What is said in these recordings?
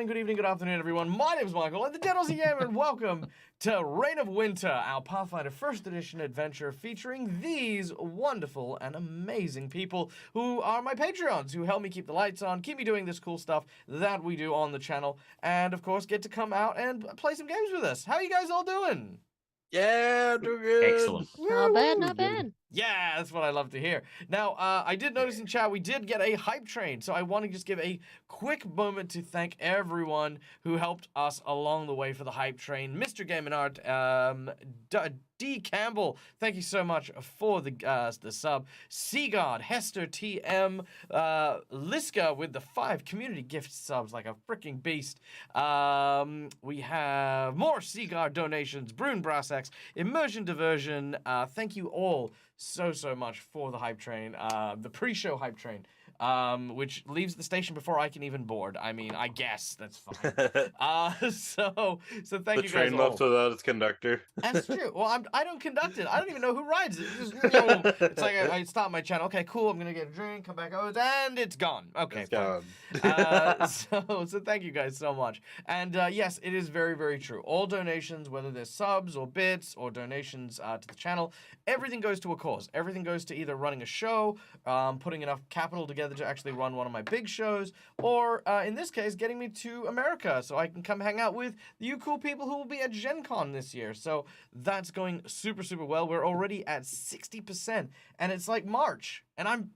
morning, good evening, good afternoon, everyone. My name is Michael, and the Dead Aussie Gamer, and welcome to Reign of Winter, our Pathfinder 1st Edition adventure featuring these wonderful and amazing people who are my Patreons, who help me keep the lights on, keep me doing this cool stuff that we do on the channel, and of course get to come out and play some games with us. How are you guys all doing? Yeah, doing good. Excellent. Not bad, not bad. Yeah, that's what I love to hear. Now, I did notice in chat we did get a hype train, so I want to just give a quick moment to thank everyone who helped us along the way for the hype train. Mr. Game and Art, D. Campbell, thank you so much for the sub. Seagod, Hester TM, Liska with the 5 community gift subs like a freaking beast. We have more Seagod donations, Brune Brassex, Immersion Diversion. Thank you all so much for the hype train, the pre-show hype train, which leaves the station before I can even board. I mean, I guess that's fine. So thank you guys. The train all. left without its conductor. That's true. Well, I don't conduct it. I don't even know who rides it. It's like I start my channel. Okay, cool. I'm gonna get a drink, come back out, and it's gone. Okay, It's gone. so thank you guys so much. And yes, it is very true. All donations, whether they're subs or bits or donations to the channel, everything goes to a cause. Everything goes to either running a show, putting enough capital together to actually run one of my big shows, or in this case, getting me to America so I can come hang out with you cool people who will be at Gen Con this year. So that's going super well. We're already at 60%, and it's like March, and I'm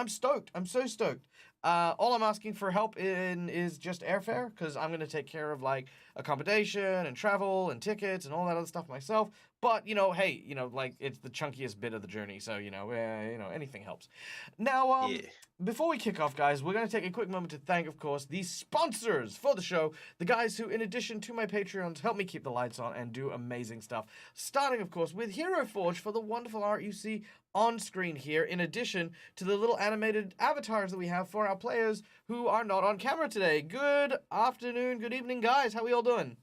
stoked. I'm so stoked. All I'm asking for help in is just airfare, because I'm going to take care of like accommodation and travel and tickets and all that other stuff myself. But, hey, like it's the chunkiest bit of the journey. So, anything helps. Now, Yeah. Before we kick off, guys, we're going to take a quick moment to thank, of course, the sponsors for the show, the guys who, in addition to my Patreons, help me keep the lights on and do amazing stuff. Starting, of course, with Hero Forge for the wonderful art you see on screen here, in addition to the little animated avatars that we have for our players who are not on camera today. Good afternoon, good evening, guys. How are we all doing?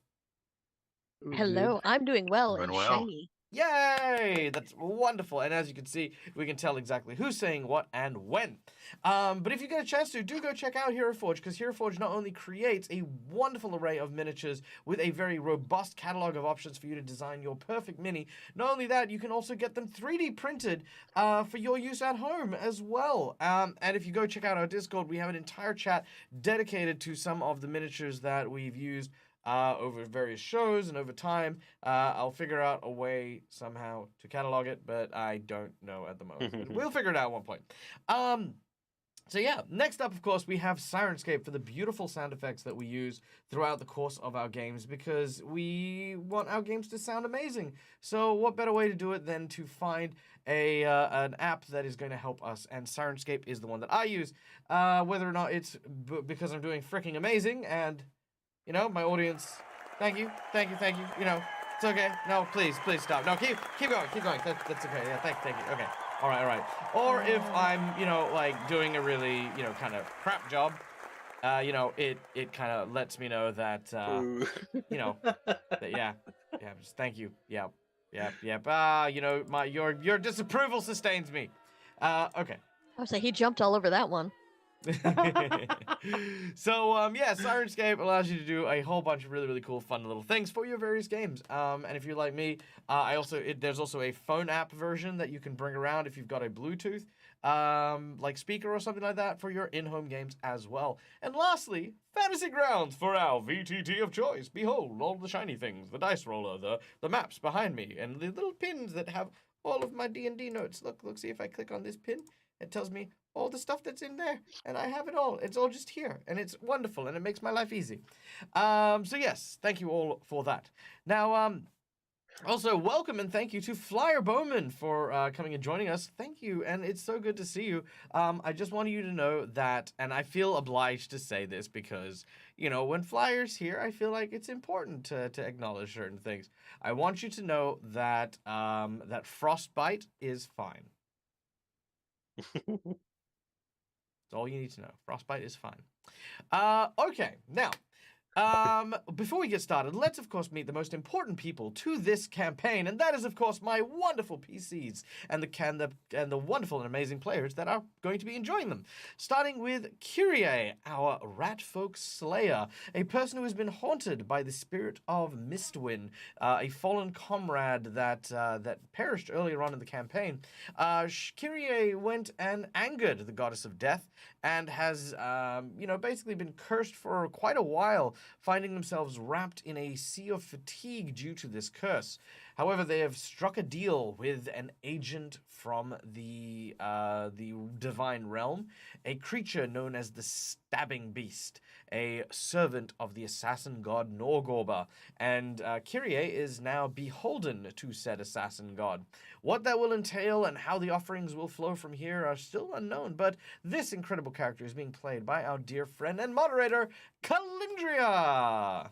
Hello, I'm doing well Doing and well. shiny. Yay! That's wonderful. And as you can see, we can tell exactly who's saying what and when. But if you get a chance to, do go check out Hero Forge, because Hero Forge not only creates a wonderful array of miniatures with a very robust catalog of options for you to design your perfect mini, not only that, you can also get them 3D printed for your use at home as well. And if you go check out our Discord, we have an entire chat dedicated to some of the miniatures that we've used over various shows and over time. I'll figure out a way somehow to catalog it, but I don't know at the moment. But we'll figure it out at one point. So yeah, next up, of course, we have Sirenscape for the beautiful sound effects that we use throughout the course of our games, because we want our games to sound amazing. So what better way to do it than to find an app that is going to help us, and Sirenscape is the one that I use, whether or not it's because I'm doing freaking amazing and my audience, thank you. It's okay. No, please stop. No, keep going. That's okay. Yeah, thank you. Okay. All right. Or if I'm, like doing a really, kind of crap job, it kind of lets me know that, that, yeah, just thank you. Yep. Your disapproval sustains me. Okay. I was like, he jumped all over that one. So yeah, Sirenscape allows you to do a whole bunch of really cool fun little things for your various games. And if you're like me, there's also a phone app version that you can bring around if you've got a Bluetooth like speaker or something like that for your in-home games as well. And lastly, Fantasy Grounds for our VTT of choice. Behold all the shiny things, the dice roller, the maps behind me, and the little pins that have all of my D&D notes. Look, see if I click on this pin, it tells me all the stuff that's in there, and I have it all. It's all just here, and it's wonderful, and it makes my life easy. So yes, thank you all for that. Now, also welcome and thank you to Flyer Bowman for coming and joining us. Thank you, and it's so good to see you. I just wanted you to know that, and I feel obliged to say this because, when Flyer's here, I feel like it's important to acknowledge certain things. I want you to know that that Frostbite is fine. That's all you need to know. Frostbite is fine. Okay, now, Before we get started, let's of course meet the most important people to this campaign, and that is of course my wonderful PCs and the wonderful and amazing players that are going to be enjoying them. Starting with Kyrie, our Ratfolk Slayer, a person who has been haunted by the spirit of Mistwind, a fallen comrade that perished earlier on in the campaign. Kyrie went and angered the goddess of death and has, basically been cursed for quite a while, finding themselves wrapped in a sea of fatigue due to this curse. However, they have struck a deal with an agent from the divine realm, a creature known as the Stabbing Beast, a servant of the assassin god Norgorba, and Kyrie is now beholden to said assassin god. What that will entail and how the offerings will flow from here are still unknown, but this incredible character is being played by our dear friend and moderator, Kalindria!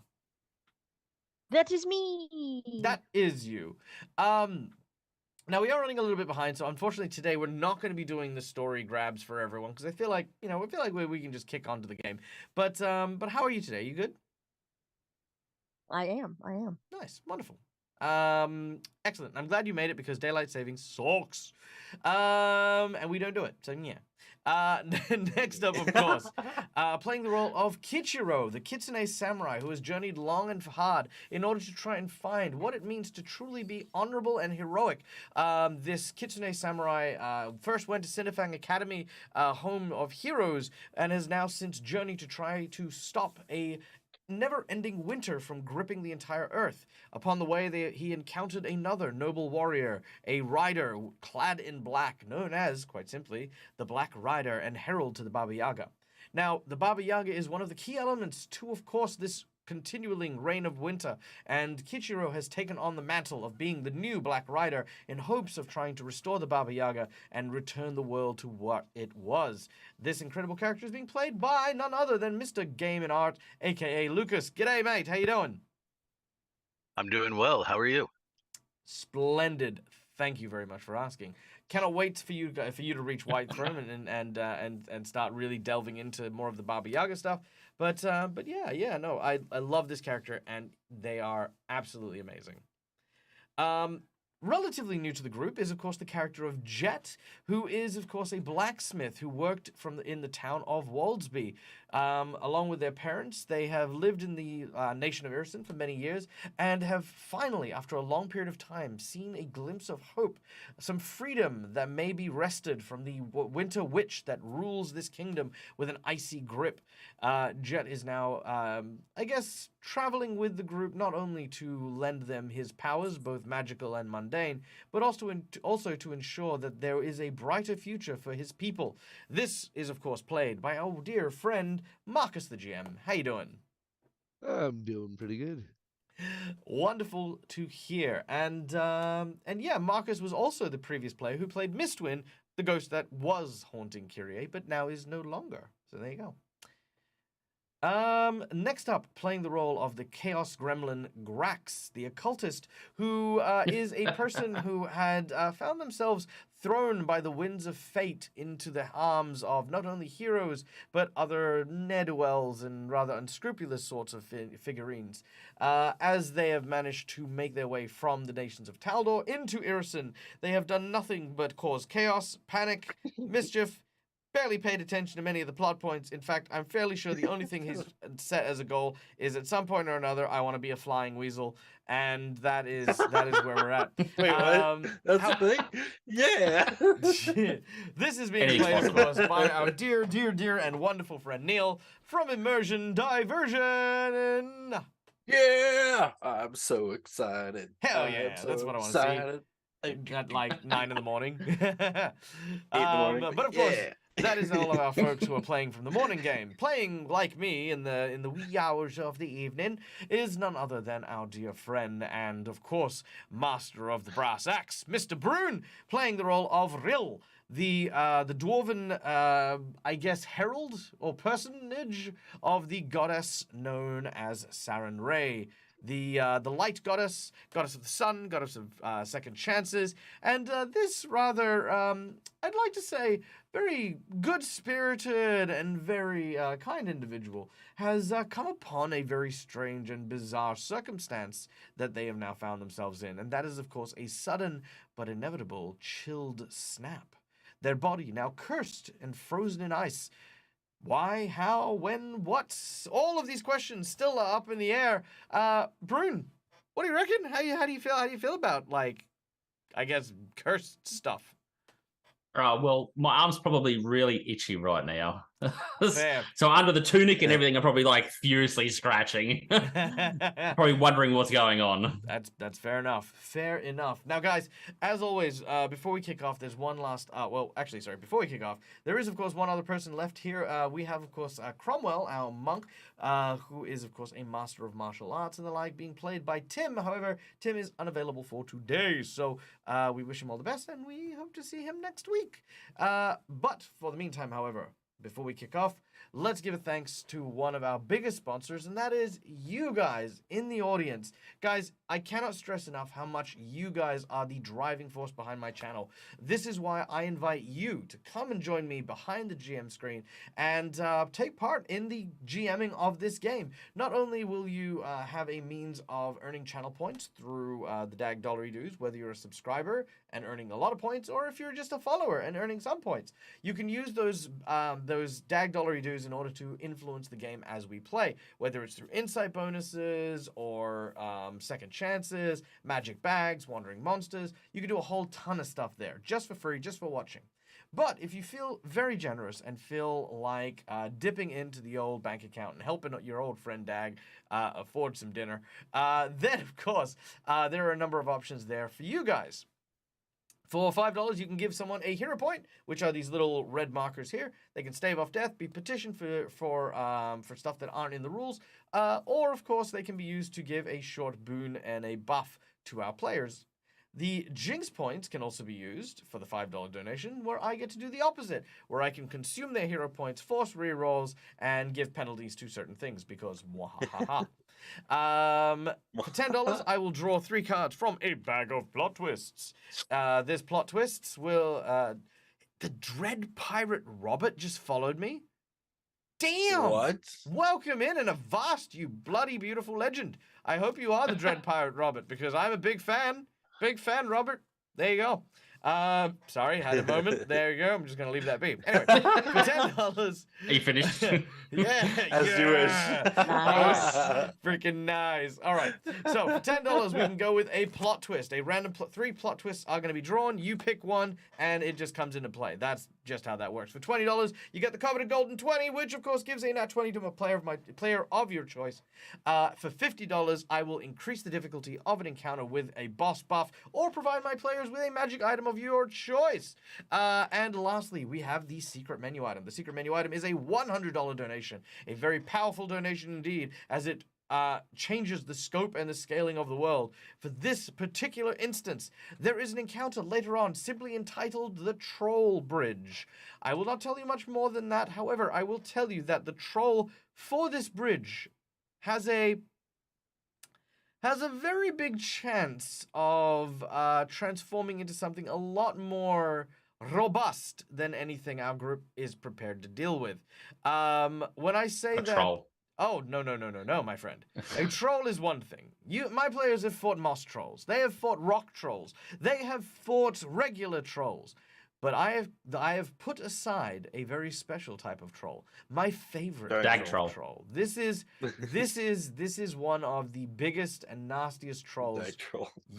That is me. That is you. Now we are running a little bit behind, so unfortunately today we're not going to be doing the story grabs for everyone because I feel like we can just kick onto the game. But how are you today? You good? I am. Nice, wonderful. Excellent. I'm glad you made it because daylight saving sucks. And we don't do it. So yeah. Next up, of course, playing the role of Kichiro, the Kitsune samurai who has journeyed long and hard in order to try and find what it means to truly be honorable and heroic. This Kitsune samurai first went to Sinifang Academy, home of heroes, and has now since journeyed to try to stop a never-ending winter from gripping the entire earth. Upon the way, he encountered another noble warrior, a rider clad in black, known as, quite simply, the Black Rider and herald to the Baba Yaga. Now, the Baba Yaga is one of the key elements to, of course, this continuing reign of winter, and Kichiro has taken on the mantle of being the new Black Rider in hopes of trying to restore the Baba Yaga and return the world to what it was. This incredible character is being played by none other than Mr. Game and Art, aka Lucas. G'day, mate. How you doing? I'm doing well. How are you? Splendid. Thank you very much for asking. Cannot wait for you to reach Whitethrone and start really delving into more of the Baba Yaga stuff. But yeah, no, I love this character and they are absolutely amazing. Relatively new to the group is, of course, the character of Jet, who is, of course, a blacksmith who worked in the town of Waldsby. Along with their parents, they have lived in the nation of Irrisen for many years and have finally, after a long period of time, seen a glimpse of hope, some freedom that may be wrested from the winter witch that rules this kingdom with an icy grip. Jet is now, traveling with the group not only to lend them his powers, both magical and mundane, but also to ensure that there is a brighter future for his people. This is, of course, played by our dear friend, Marcus the GM. How you doing? I'm doing pretty good. Wonderful to hear. And yeah, Marcus was also the previous player who played Mistwind, the ghost that was haunting Kyrie, but now is no longer. So there you go. Next up, playing the role of the Chaos Gremlin Grax, the occultist, who is a person who had found themselves thrown by the winds of fate into the arms of not only heroes, but other ne'er-do-wells and rather unscrupulous sorts of figurines, as they have managed to make their way from the nations of Taldor into Irrisen. They have done nothing but cause chaos, panic, mischief, barely paid attention to many of the plot points. In fact, I'm fairly sure the only thing he's set as a goal is at some point or another, I want to be a flying weasel, and that is where we're at. Wait, what? That's the thing? Yeah. This is being played, of course, by our dear and wonderful friend Neil from Immersion Diversion. Yeah. I'm so excited. Hell yeah, that's what I want to see. At like 9 in the morning. 8 in the morning. But of course, that is all of our folks who are playing from the morning game. Playing like me in the wee hours of the evening is none other than our dear friend and, of course, master of the brass axe, Mr. Brune, playing the role of Rill, the dwarven, herald or personage of the goddess known as Saren Ray. The light goddess of the sun, goddess of second chances, and this rather, I'd like to say, very good-spirited and very kind individual has come upon a very strange and bizarre circumstance that they have now found themselves in, and that is, of course, a sudden but inevitable chilled snap. Their body now cursed and frozen in ice. Why, how, when, what? All of these questions still are up in the air. Brune, what do you reckon? How do you feel? How do you feel about, like, I guess, cursed stuff? Well, my arm's probably really itchy right now. Fair. So under the tunic and everything, I'm probably like furiously scratching. Probably wondering what's going on. That's fair enough. Fair enough. Now, guys, as always, before we kick off, there's one last. Before we kick off, there is of course one other person left here. We have of course Cromwell, our monk, who is of course a master of martial arts and the like, being played by Tim. However, Tim is unavailable for today, so we wish him all the best, and we hope to see him next week. But for the meantime, however, before we kick off, let's give a thanks to one of our biggest sponsors, and that is you guys in the audience. Guys, I cannot stress enough how much you guys are the driving force behind my channel. This is why I invite you to come and join me behind the GM screen and take part in the GMing of this game. Not only will you have a means of earning channel points through the DAG Dollary Dues, whether you're a subscriber and earning a lot of points, or if you're just a follower and earning some points. You can use those DAG Dollary Dues in order to influence the game as we play, whether it's through insight bonuses or second chances, magic bags, wandering monsters. You can do a whole ton of stuff there, just for free, just for watching. But if you feel very generous and feel like dipping into the old bank account and helping your old friend Dag afford some dinner, then of course there are a number of options there for you guys. For $5, you can give someone a hero point, which are these little red markers here. They can stave off death, be petitioned for stuff that aren't in the rules, or of course they can be used to give a short boon and a buff to our players. The Jinx points can also be used for the $5 donation, where I get to do the opposite, where I can consume their hero points, force rerolls, and give penalties to certain things, because mwahaha. For $10, I will draw 3 cards from a bag of plot twists. This plot twists will... the Dread Pirate Robert just followed me? Damn! What? Welcome in and avast, you bloody beautiful legend. I hope you are the Dread Pirate Robert, because I'm a big fan. Big fan, Robert. There you go. Sorry, had a moment. There you go. I'm just going to leave that be. Anyway, for $10... Are you finished? Yeah. As you wish. Nice. Freaking nice. All right. So for $10, we can go with a plot twist. A random 3 plot twists are going to be drawn. You pick one, and it just comes into play. That's just how that works. For $20, you get the coveted golden 20, which of course gives a nat 20 to a player of your choice. For $50, I will increase the difficulty of an encounter with a boss buff, or provide my players with a magic item of your choice. And lastly, we have the secret menu item. The secret menu item is a $100 donation, a very powerful donation indeed, as it changes the scope and the scaling of the world. For this particular instance, there is an encounter later on simply entitled the Troll Bridge. I will not tell you much more than that. However, I will tell you that the troll for this bridge has a very big chance of transforming into something a lot more robust than anything our group is prepared to deal with. When I say that... Troll. Oh, no, my friend. A troll is one thing. My players have fought moss trolls. They have fought rock trolls. They have fought regular trolls. But I have put aside a very special type of troll. My favorite Dag troll. This is one of the biggest and nastiest trolls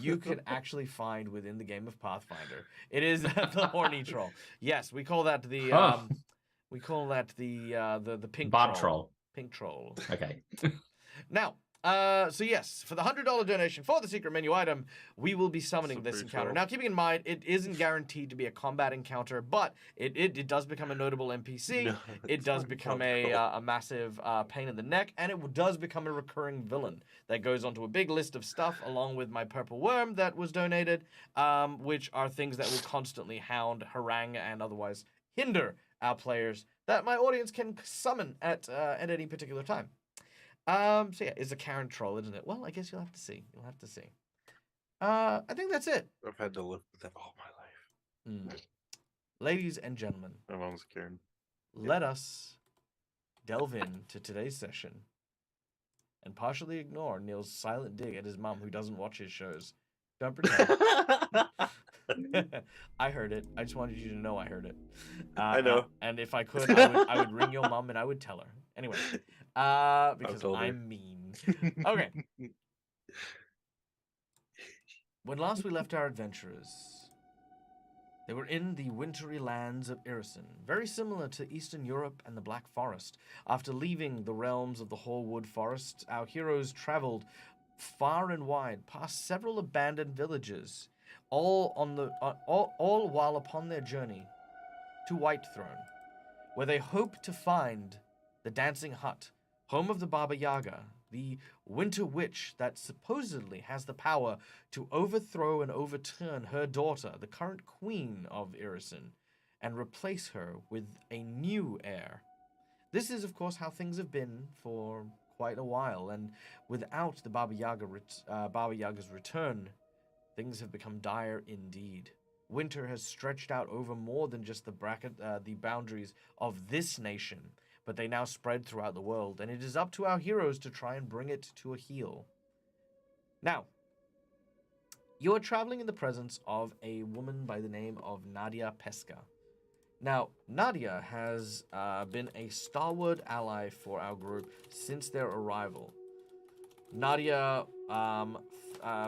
you could actually find within the game of Pathfinder. It is the horny troll. Yes, we call that the the pink Barb troll. Pink troll. Okay. Now, so yes, for the $100 donation for the secret menu item, we will be summoning this encounter. Now, keeping in mind, it isn't guaranteed to be a combat encounter, but it does become a notable NPC. No, it does become a massive pain in the neck, and it does become a recurring villain that goes onto a big list of stuff, along with my purple worm that was donated, which are things that will constantly hound, harangue, and otherwise hinder our players that my audience can summon at any particular time. So yeah, it's a Karen troll, isn't it? Well, I guess you'll have to see. You'll have to see. I think that's it. I've had to live with them all my life. Ladies and gentlemen, My mom's Karen. let us delve into today's session and partially ignore Neil's silent dig at his mum who doesn't watch his shows. Don't pretend. I heard it. I just wanted you to know I heard it. I know. And if I could, I would ring your mum and I would tell her. Anyway, because told her. I'm mean. Okay. When last we left our adventurers, they were in the wintry lands of Irrisen, very similar to Eastern Europe and the Black Forest. After leaving the realms of the Hoarwood Forest, our heroes traveled far and wide, past several abandoned villages, all while upon their journey to Whitethrone, where they hope to find the Dancing Hut, home of the Baba Yaga, the winter witch that supposedly has the power to overthrow and overturn her daughter, the current queen of Irrisen, and replace her with a new heir. This is, of course, how things have been for quite a while, and without the Baba Yaga's return, things have become dire indeed. Winter has stretched out over more than just the boundaries of this nation, but they now spread throughout the world, and it is up to our heroes to try and bring it to a heel. Now, you are traveling in the presence of a woman by the name of Nadia Pesca. Now, Nadia has been a stalwart ally for our group since their arrival. Nadia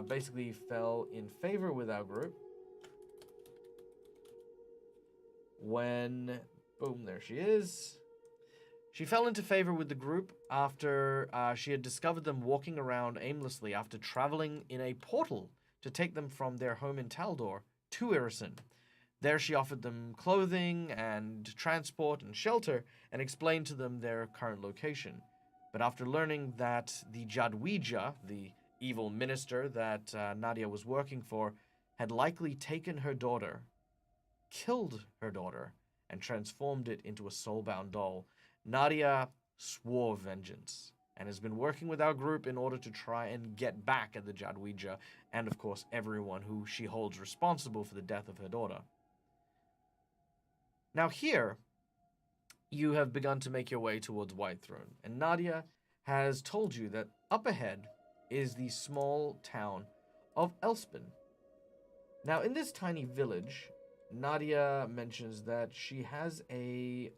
basically fell in favor with our group when, boom, there she is. She fell into favor with the group after she had discovered them walking around aimlessly after traveling in a portal to take them from their home in Taldor to Irrisen. There she offered them clothing and transport and shelter and explained to them their current location. But after learning that the Jadwija, the evil minister that Nadia was working for, had likely taken her daughter, killed her daughter, and transformed it into a soul-bound doll, Nadia swore vengeance and has been working with our group in order to try and get back at the Jadwija and, of course, everyone who she holds responsible for the death of her daughter. Now here, you have begun to make your way towards Whitethrone, and Nadia has told you that up ahead is the small town of Elspin. Now, in this tiny village, Nadia mentions that she has a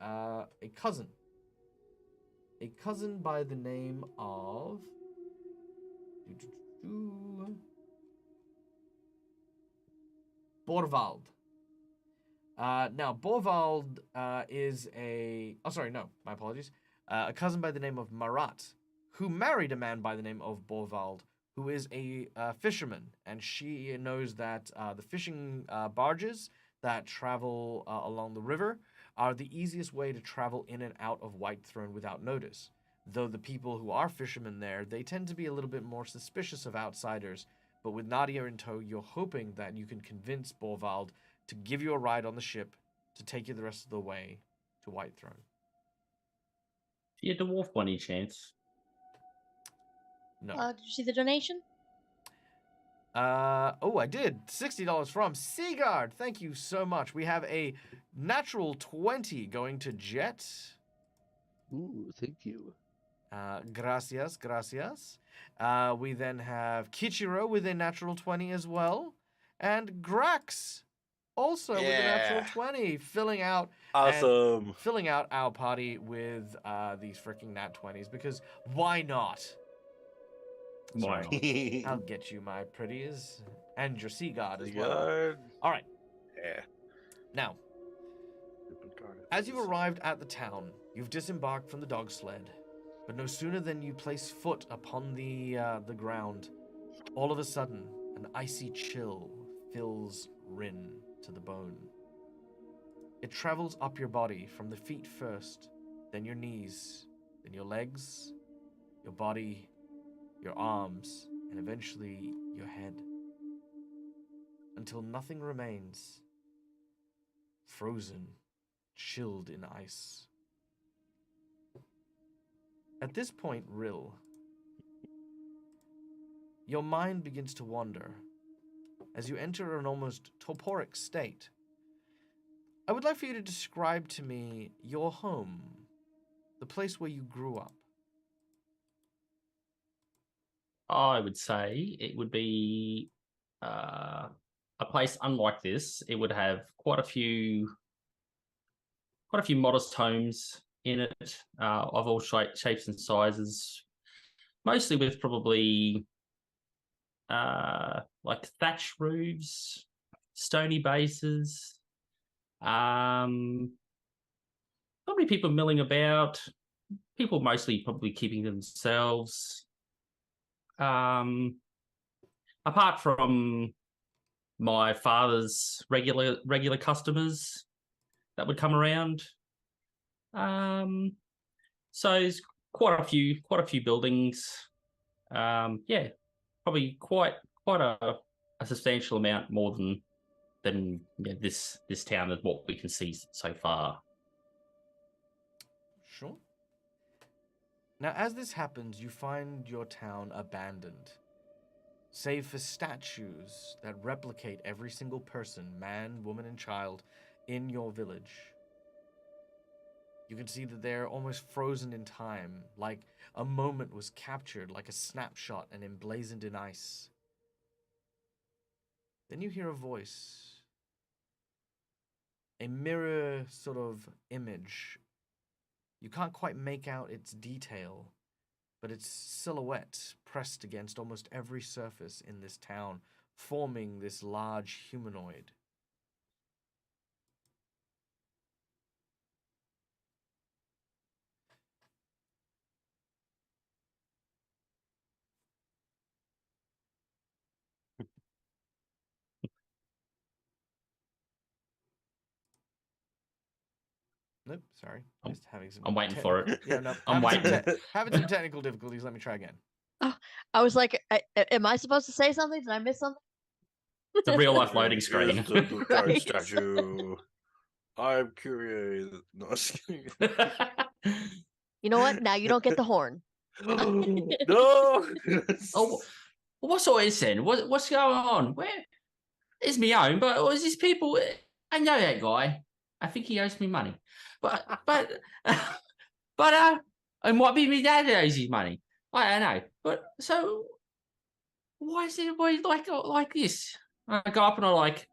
cousin by the name of Borvald. Now, Borvald is a cousin by the name of Marat, who married a man by the name of Borvald, who is a fisherman, and she knows that the fishing barges that travel along the river are the easiest way to travel in and out of Whitethrone without notice. Though the people who are fishermen there, they tend to be a little bit more suspicious of outsiders, but with Nadia in tow, you're hoping that you can convince Borvald to give you a ride on the ship to take you the rest of the way to Whitethrone. You a dwarf by any chance? No. Did you see the donation? I did. $60 from Seagard. Thank you so much. We have a natural 20 going to Jet. Ooh, thank you. Gracias. We then have Kichiro with a natural 20 as well. And Grax also with a natural 20, filling out our party with these freaking nat 20s, because why not? Why not? I'll get you, my pretties, and your sea god as well. All right. Yeah. Now, as you've arrived at the town, you've disembarked from the dog sled, but no sooner than you place foot upon the ground, all of a sudden, an icy chill fills Rin to the bone. It travels up your body from the feet first, then your knees, then your legs, your body, your arms, and eventually your head, until nothing remains, frozen, chilled in ice. At this point, Rill, your mind begins to wander as you enter an almost torporic state. I would like for you to describe to me your home, the place where you grew up. I would say it would be a place unlike this. It would have quite a few modest homes in it, of all shapes and sizes, mostly with probably like thatch roofs, stony bases, probably people milling about, people mostly probably keeping themselves. Apart from my father's regular customers that would come around. So there's quite a few buildings. Yeah, probably quite a substantial amount more than this town is what we can see so far. Sure. Now, as this happens, you find your town abandoned, save for statues that replicate every single person, man, woman, and child, in your village. You can see that they're almost frozen in time, like a moment was captured, like a snapshot and emblazoned in ice. Then you hear a voice, a mirror sort of image. You can't quite make out its detail, but its silhouette pressed against almost every surface in this town, forming this large humanoid. Nope, sorry. Just having some. I'm waiting for it. Yeah, no. I'm waiting. Having some technical difficulties. Let me try again. Oh, I was like, am I supposed to say something? Did I miss something? It's a real life loading screen. Here's the Right. statue. I'm curious. No, I was kidding. You know what? Now you don't get the horn. No. Oh, what's all this then? What's going on? Where is me home? But is these people? I know that guy. I think he owes me money. But it might be me dad that owes his money. I don't know. But so why is everybody like this? I go up and I like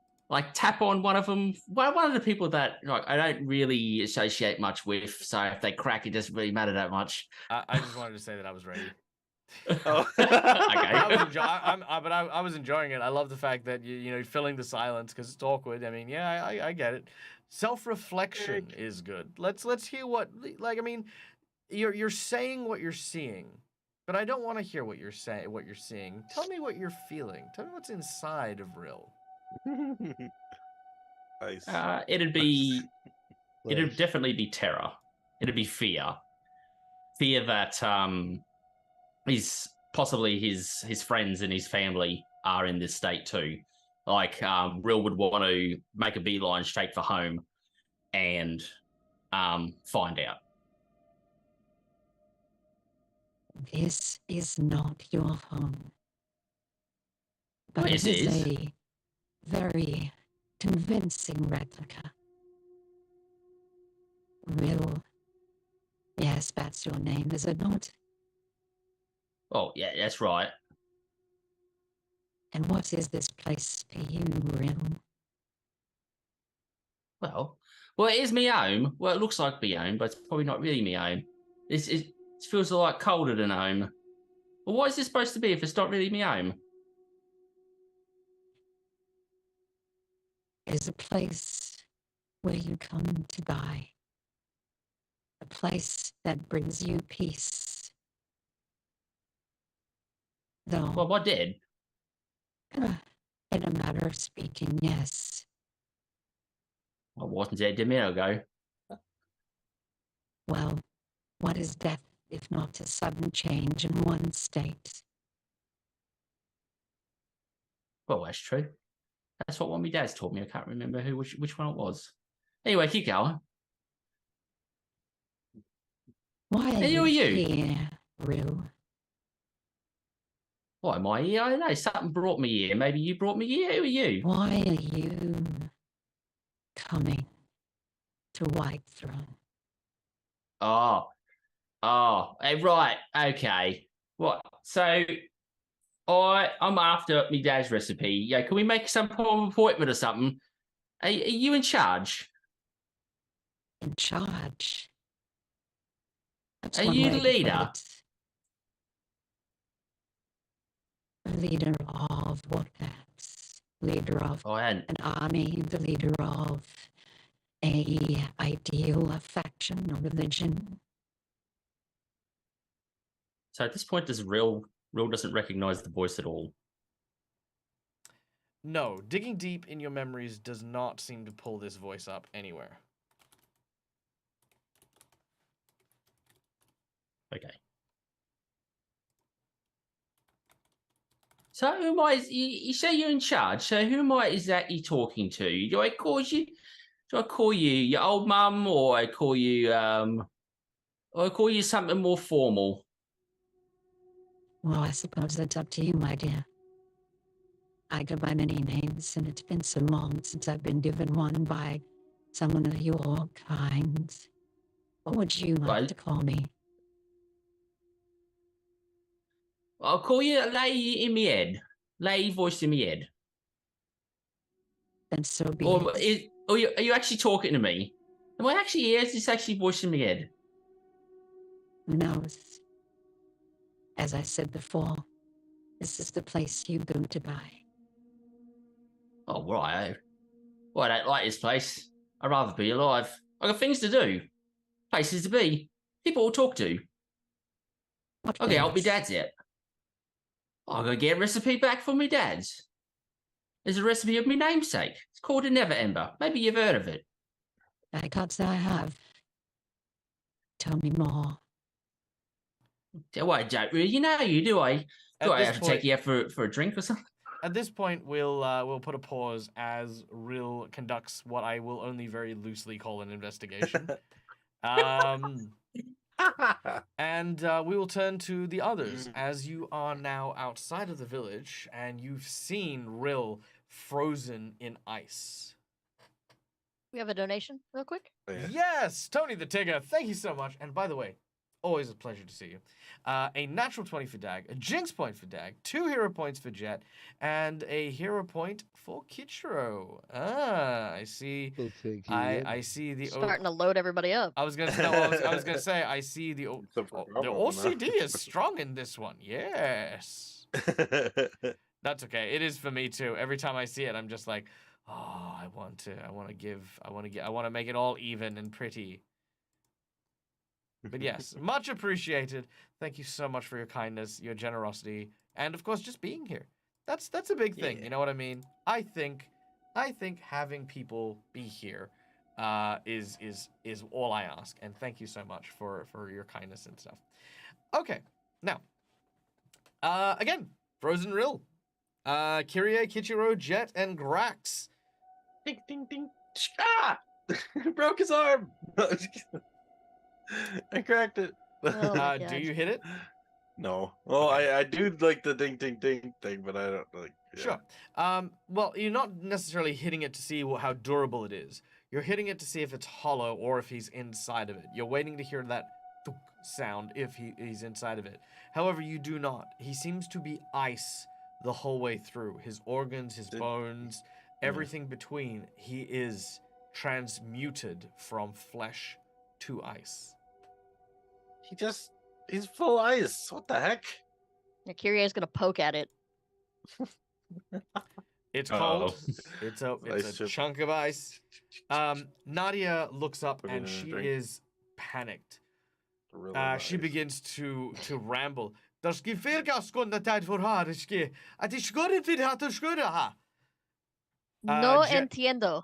tap on one of them. One of the people that I don't really associate much with. So if they crack, it doesn't really matter that much. I just wanted to say that I was ready. Oh. Okay. I was enjoying it. I love the fact that you're filling the silence because it's awkward. I mean, yeah, I get it. Self-reflection is good. Let's hear what you're saying what you're seeing, but I don't want to hear what you're saying, what you're seeing. Tell me what you're feeling. Tell me what's inside of Rill. Nice. It'd definitely be terror. It'd be fear that he's possibly his friends and his family are in this state too. Like Rill would want to make a beeline straight for home and find out. This is not your home. But Well, it it is is. a very convincing replica. Rill. Yes, that's your name, is it not? Oh, yeah, that's right. And what is this place to you, Rill? Well, it is me home. Well, it looks like me home, but it's probably not really me home. It feels a lot colder than home. Well, what is this supposed to be if it's not really me home? It is a place where you come to die. A place that brings you peace. Though, Well, I did. in a matter of speaking, yes. I wasn't dead a minute ago. Well, what is death if not a sudden change in one state? Well, that's true. That's what one of my dads taught me. I can't remember which one it was. Anyway, keep going. Why Hey, who are you? here, Rill? Why am I here? I don't know. Something brought me here. Maybe you brought me here. Who are you? Why are you coming to Whitethrone? Oh, right. Okay. What? So I'm after my dad's recipe. Yeah, can we make some form of appointment or something? Are you in charge? In charge? That's Are one you way the to put leader? it. Leader of Wtches. Leader of Oh, and an army, the leader of a ideal, a faction, a religion. so at this point, does Real doesn't recognize the voice at all. No, digging deep in your memories does not seem to pull this voice up anywhere. Okay. So who am I? You say you're in charge. So who am I? Is that you talking to? Do I call you? Do I call you your old mum, or I call you or I call you something more formal? Well, I suppose that's up to you, my dear. I go by many names, and it's been so long since I've been given one by someone of your kind. What would you like Well, to call me? I'll call you a lady in me head. Lady voice in me head. Then so be Or it. are you actually talking to me? Am I actually here? Is this actually voice in my head? Who knows? As I said before, this is the place you go to die. Oh, right. Well, I don't like this place. I'd rather be alive. I got things to do, places to be, people to talk to. What I gotta help me things? dad's yet. I gotta get a recipe back for me dad's. There's a recipe of me namesake. It's called a Never Ember. Maybe you've heard of it. I can't say I have. Tell me more. Well, I don't really. You know you, do I? Do At I this have to point- take you out for a drink or something? At this point, we'll put a pause as Rill conducts what I will only very loosely call an investigation. And we will turn to the others as you are now outside of the village and you've seen Rill frozen in ice. We have a donation, real quick. Yeah. Yes, Tony the Tigger, thank you so much. And by the way, always a pleasure to see you. A natural 20 for Dag, a Jinx point for Dag, 2 hero points for Jet, and a hero point for Kichiro. Ah, I see. We'll take you I see the Starting to load everybody up. I was gonna say, no, I was gonna say I see the Except for the Bravo, OCD no. is strong in this one. Yes, that's okay. It is for me too. Every time I see it, I'm just like, oh, I want to make it all even and pretty. But yes, much appreciated. Thank you so much for your kindness, your generosity, and of course, just being here. That's a big thing. Yeah. You know what I mean? I think having people be here is all I ask. And thank you so much for your kindness and stuff. Okay, now, again, Frozen Rill, Kyrie, Kichiro, Jet, and Grax. Ding ding ding. Ah! Broke his arm. I cracked it. Oh my Do God. you hit it? No. Well, Okay. I do like the ding ding ding thing, but I don't like. Yeah. Sure. Well, you're not necessarily hitting it to see how durable it is. You're hitting it to see if it's hollow or if he's inside of it. You're waiting to hear that thunk sound if he's inside of it. However, you do not. He seems to be ice the whole way through. His organs, his bones, everything between. He is transmuted from flesh to ice. He's full ice. What the heck? Yeah, Kyrie's gonna poke at it. It's Uh-oh. cold. It's Ice a chip. chunk of ice. Nadia looks up Put it and in a she drink. is panicked. Gorilla She ice. begins to ramble. Das Gefühl skunda tid för här ske. Att det skulle vid att det skulle ha. No Jet- entiendo.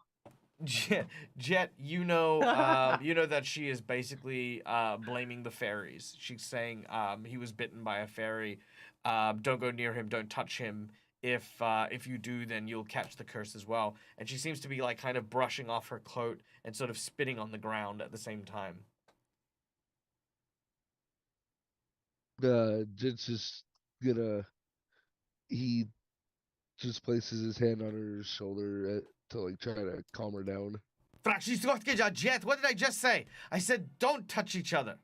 Jet, you know that she is basically blaming the fairies. She's saying he was bitten by a fairy. Don't go near him. Don't touch him. If you do, then you'll catch the curse as well. And she seems to be like kind of brushing off her coat and sort of spitting on the ground at the same time. Jinx is gonna he just places his hand on her shoulder to like try to calm her down. What did I just say? I said don't touch each other.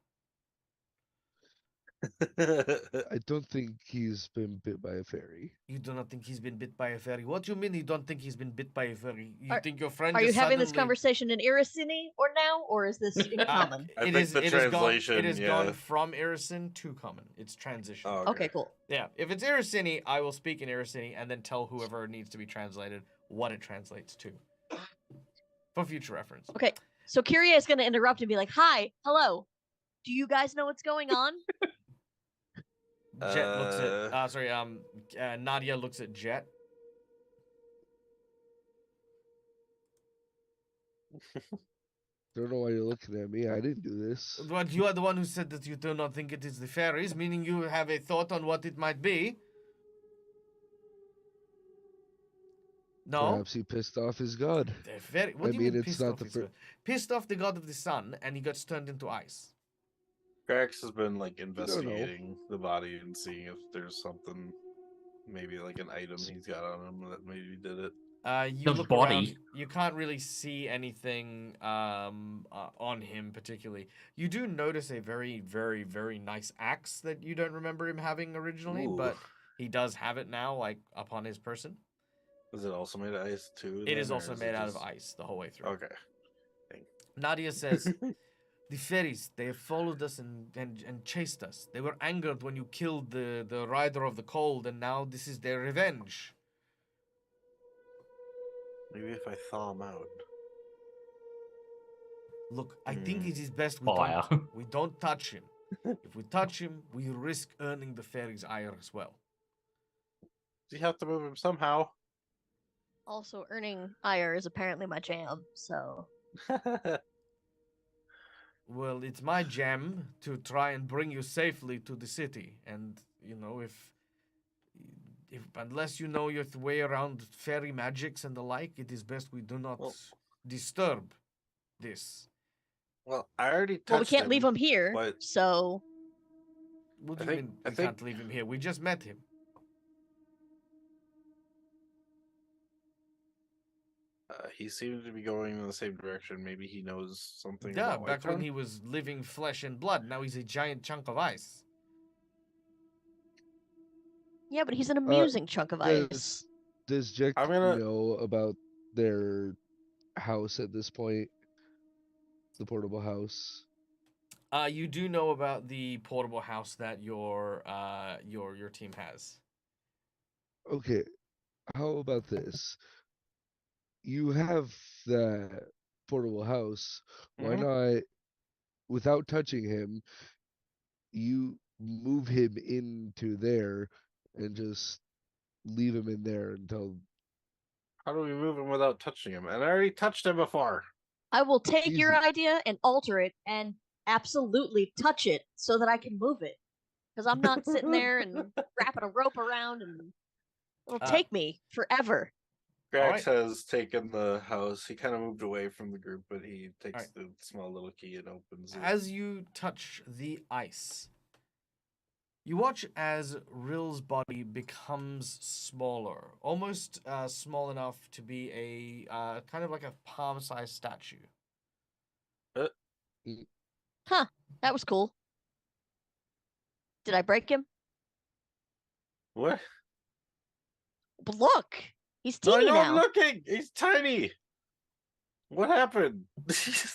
I don't think he's been bit by a fairy. You do not think he's been bit by a fairy? What do you mean you don't think he's been bit by a fairy? You think your friend Are you just having this suddenly- conversation in Irrisen or now, or is this in common? I think the translation, It has yeah. gone from Irrisen to common. It's transition. Oh, Okay, cool. Yeah, if it's Irrisen, I will speak in Irrisen and then tell whoever needs to be translated what it translates to. For future reference. Okay, so Kyria is going to interrupt and be like, "Hi, hello. Do you guys know what's going on?" Jet looks at Nadia looks at Jet. Don't know why you're looking at me. I didn't do this. But you are the one who said that you do not think it is the fairies, meaning you have a thought on what it might be. No? Perhaps he pissed off his god. What do you mean it's pissed not off the his god? Pissed off the god of the sun, and he gets turned into ice. Grax has been like investigating the body and seeing if there's something, maybe like an item he's got on him that maybe did it. You The look body. around, you can't really see anything on him particularly. You do notice a very, very, very nice axe that you don't remember him having originally, Ooh. but he does have it now, like upon his person. Is it also made of ice too? It then, is or also it made out of just- ice the whole way through. Okay. Nadia says, "The fairies, they have followed us and chased us. They were angered when you killed the rider of the cold, and now this is their revenge." Maybe if I thaw him out. Look, I think it is best Fire. we don't touch him. If we touch him, we risk earning the fairies' ire as well. You have to move him somehow. Also, earning ire is apparently my jam, so Well, it's my jam to try and bring you safely to the city, and you know if unless you know your way around fairy magics and the like, it is best we do not Well- disturb this. Well, I already touched well, we can't leave him here. but- So What do I you think- mean I we think- can't leave him here? We just met him. He seemed to be going in the same direction. Maybe he knows something Yeah, about back when Whitethrone? he was living flesh and blood. Now he's a giant chunk of ice. yeah, but he's an amusing chunk of ice. Does Jack I'm gonna- know about their house at this point? The portable house. You do know about the portable house that your team has. Okay, how about this? You have that portable house. Why Mhm. not, without touching him, you move him into there and just leave him in there until How do we move him without touching him? And I already touched him before. I will take your Easy. idea and alter it and absolutely touch it so that I can move it. Because I'm not sitting there and wrapping a rope around, and it'll take me forever. Grax Alright. has taken the house. He kind of moved away from the group, but he takes Alright. the small little key and opens it. As you touch the ice, you watch as Rill's body becomes smaller, almost small enough to be a kind of like a palm-sized statue. That was cool. Did I break him? What? But look, he's No, I teeny know, I'm now. looking. He's tiny. What happened?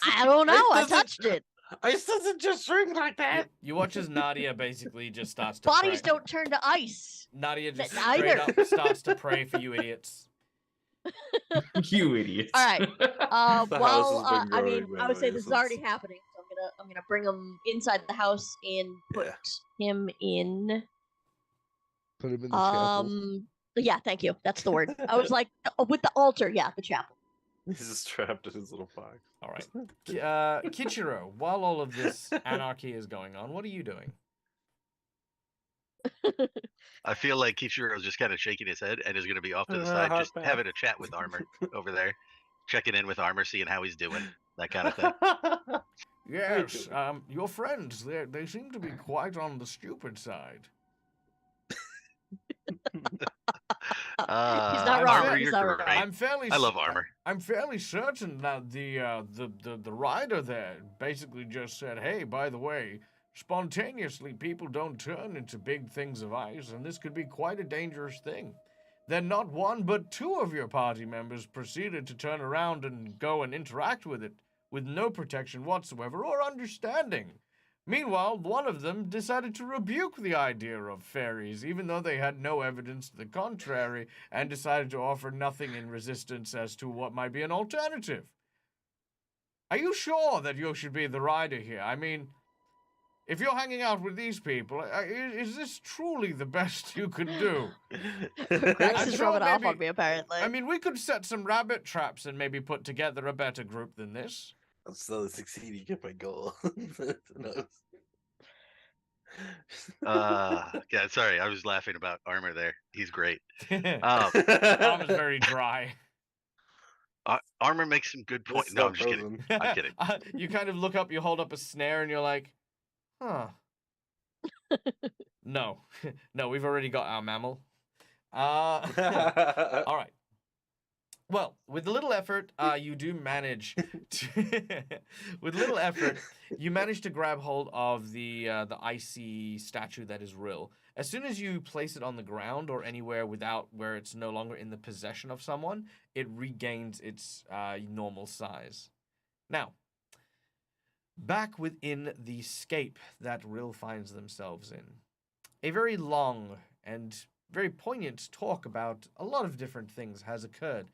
I don't know. I doesn't- touched it. Ice doesn't just shrink like that. You watch as Nadia basically just starts to Bodies pray. don't turn to ice. Nadia just Th- straight neither. up starts to pray for you idiots. You idiots. All right. The house Well, has been I mean, growing I would that say way this is already since- happening. So I'm gonna bring him inside the house and put him in. put him in the chapel. Yeah, thank you. That's the word. I was like, with the altar. Yeah, the chapel. He's just trapped in his little box. All right. Kichiro, while all of this anarchy is going on, what are you doing? I feel like Kichiro's just kind of shaking his head and is going to be off to the side, hot just bath. having a chat with Armor over there, checking in with Armor, seeing how he's doing, that kind of thing. Yes, your friends, they seem to be quite on the stupid side. He's not I'm wrong. Armor, fair- He's you're not great. wrong. I'm fairly. I love Armor. I'm fairly certain that the rider there basically just said, "Hey, by the way, spontaneously people don't turn into big things of ice, and this could be quite a dangerous thing." Then not one but two of your party members proceeded to turn around and go and interact with it with no protection whatsoever or understanding. Meanwhile, one of them decided to rebuke the idea of fairies, even though they had no evidence to the contrary, and decided to offer nothing in resistance as to what might be an alternative. Are you sure that you should be the rider here? I mean, if you're hanging out with these people, is this truly the best you can do? Grax I'm is sure rubbing off maybe- on me, apparently. I mean, we could set some rabbit traps and maybe put together a better group than this. I'm still succeeding at my goal. No. Yeah, sorry, I was laughing about Armor there. He's great. Arm is very dry. Armor makes some good This points. is No, not I'm just kidding. frozen. I'm kidding. You kind of look up, you hold up a snare, and you're like, huh. No. No, we've already got our mammal. All right. Well, with little effort, you do manage to with little effort, you manage to grab hold of the icy statue that is Rill. As soon as you place it on the ground or anywhere without where it's no longer in the possession of someone, it regains its normal size. Now, back within the scape that Rill finds themselves in, a very long and very poignant talk about a lot of different things has occurred.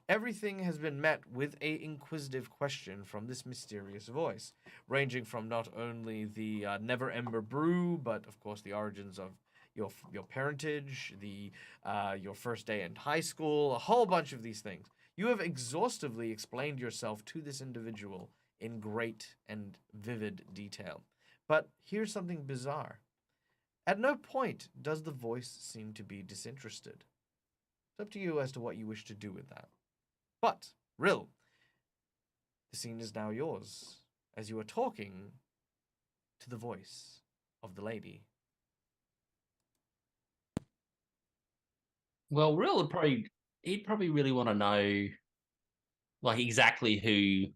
Everything has been met with a inquisitive question from this mysterious voice, ranging from not only the Never Ember Brew, but of course the origins of your parentage, your first day in high school, a whole bunch of these things. You have exhaustively explained yourself to this individual in great and vivid detail. But here's something bizarre. At no point does the voice seem to be disinterested. It's up to you as to what you wish to do with that. But, Rill, the scene is now yours, as you are talking to the voice of the lady. Well, Rill would he'd probably really want to know, like, exactly who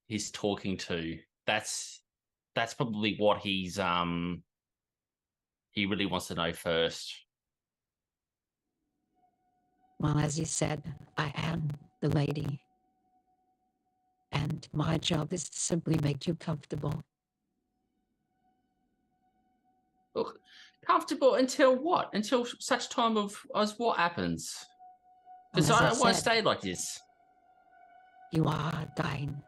he's talking to. That's probably what he really wants to know first. Well, as you said, I am the lady. And my job is to simply make you comfortable. Look, comfortable until what? Until such time as what happens? Because Well, as I I don't want to said, stay like this. You are dying.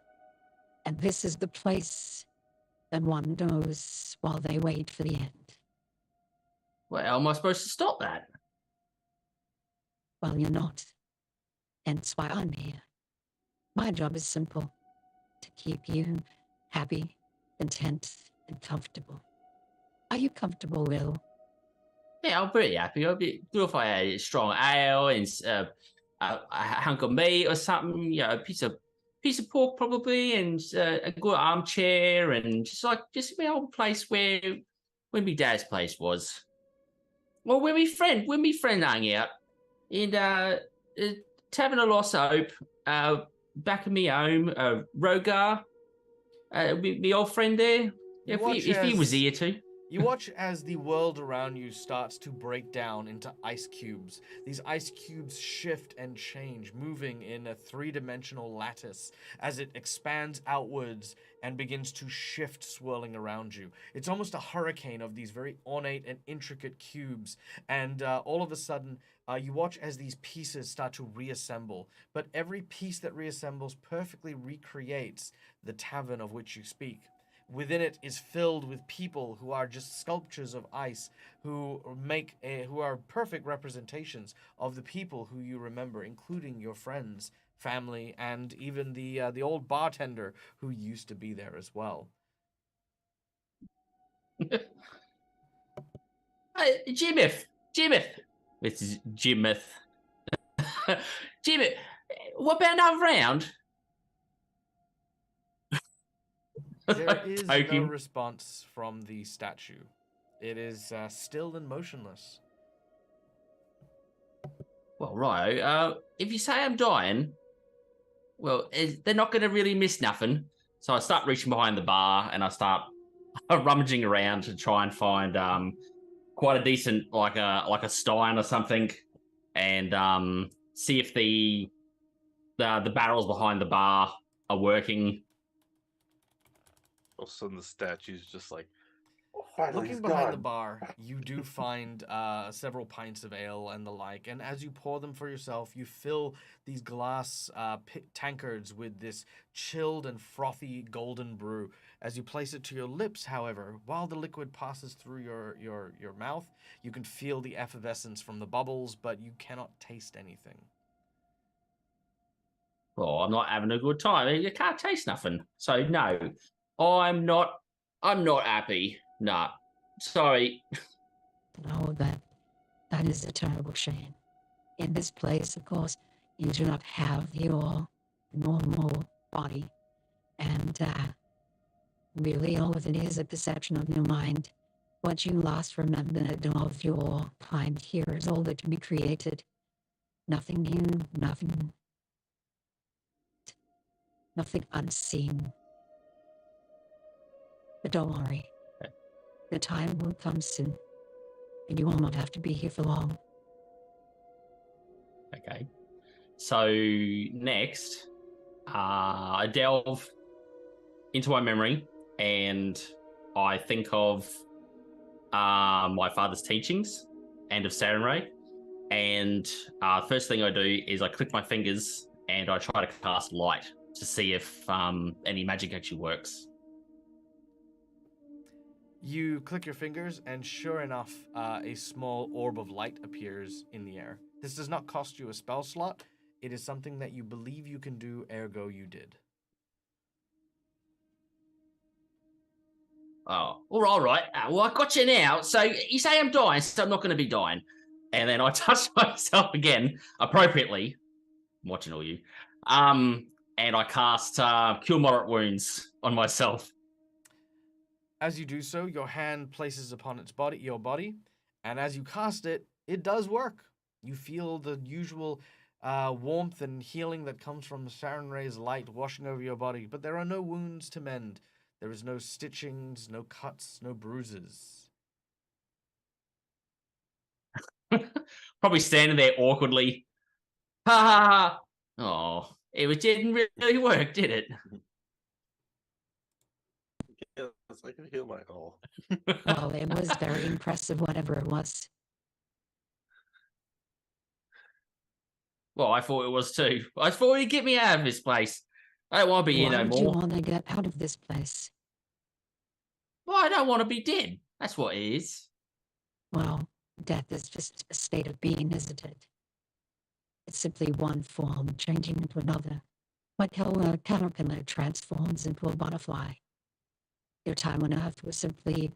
And this is the place that one knows while they wait for the end. Well, how am I supposed to stop that? Well, you're not. Hence why I'm here. My job is simple. To keep you happy, content, and comfortable. Are you comfortable, Will? Yeah, I'm pretty happy. I'd be good if I had a strong ale and a hunk of meat or something. You know, a piece of pork probably, and a good armchair, and just my old place where my dad's place was. Well, where my friend hung out in Tavern of Lost Hope, back in my home, Rogar, my old friend there. If he was here too. You watch as the world around you starts to break down into ice cubes. These ice cubes shift and change, moving in a three-dimensional lattice as it expands outwards and begins to shift, swirling around you. It's almost a hurricane of these very ornate and intricate cubes, and all of a sudden, you watch as these pieces start to reassemble, but every piece that reassembles perfectly recreates the tavern of which you speak. Within it is filled with people who are just sculptures of ice, who are perfect representations of the people who you remember, including your friends, family, and even the old bartender who used to be there as well. Jimith. It's Jimith. Jimith, what about another round? There is no Token. response from the statue. It is still and motionless. Well, right. If you say I'm dying, well, they're not going to really miss nothing. So I start reaching behind the bar and I start rummaging around to try and find quite a decent like a stein or something, and see if the barrels behind the bar are working. All of a sudden, the statue's just like, Looking behind the bar, you do find several pints of ale and the like, and as you pour them for yourself, you fill these glass tankards with this chilled and frothy golden brew. As you place it to your lips, however, while the liquid passes through your mouth, you can feel the effervescence from the bubbles, but you cannot taste anything. Oh, I'm not having a good time. You can't taste nothing. So no, I'm not happy. Nah, sorry. Oh, that is a terrible shame. In this place, of course, you do not have your normal body, and really all of it is a perception of your mind. What you last remembered of your time here is all that can be created. Nothing new, nothing unseen. But don't worry. The time will come soon, and you will not have to be here for long. Okay. So next, I delve into my memory and I think of my father's teachings and of Sarenrae. And first thing I do is I click my fingers and I try to cast light to see if any magic actually works. You click your fingers, and sure enough, a small orb of light appears in the air. This does not cost you a spell slot. It is something that you believe you can do, ergo you did. Oh, all right. Well, I got you now. So you say I'm dying, so I'm not going to be dying. And then I touch myself again, appropriately. I'm watching all you. And I cast Cure Moderate Wounds on myself. As you do so, your hand places upon your body, and as you cast it, it does work. You feel the usual warmth and healing that comes from Sarenrae's light washing over your body, but there are no wounds to mend. There is no stitchings, no cuts, no bruises. Probably standing there awkwardly. Ha ha ha. Oh, it didn't really work, did it? Yes, I can heal my all. Well, it was very impressive, whatever it was. Well, I thought it was too. I thought you'd get me out of this place. I don't want to be here Why no would you more. want to get out of this place? Well, I don't want to be dead. That's what it is. Well, death is just a state of being, isn't it? It's simply one form changing into another. Like how a caterpillar transforms into a butterfly. Your time on Earth was simply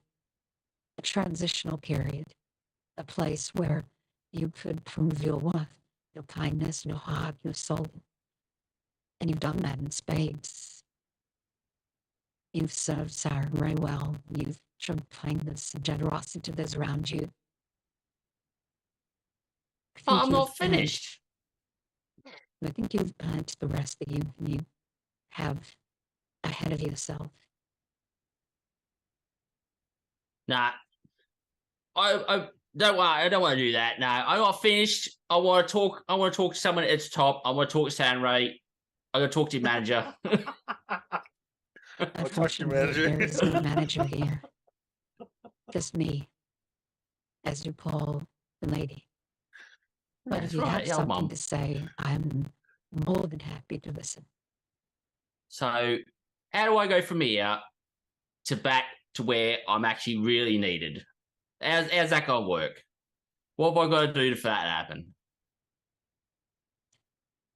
a transitional period, a place where you could prove your worth, your kindness, your heart, your soul. And you've done that in spades. You've served Sarenrae well. You've shown kindness and generosity to those around you. I'm not finished. I think you've earned the rest that you have ahead of yourself. Nah, I don't want. I don't want to do that. No, I'm not finished. I want to talk. I want to talk to someone at the top. I want to talk to Sarenrae. I'm gonna talk to your manager. I'll talk to your manager. There is no manager here. Just me, as you call the lady. But if you have yeah, something Mum. to say, I'm more than happy to listen. So, how do I go from here to back to where I'm actually really needed? How's that gonna work? What have I got to do for that to happen?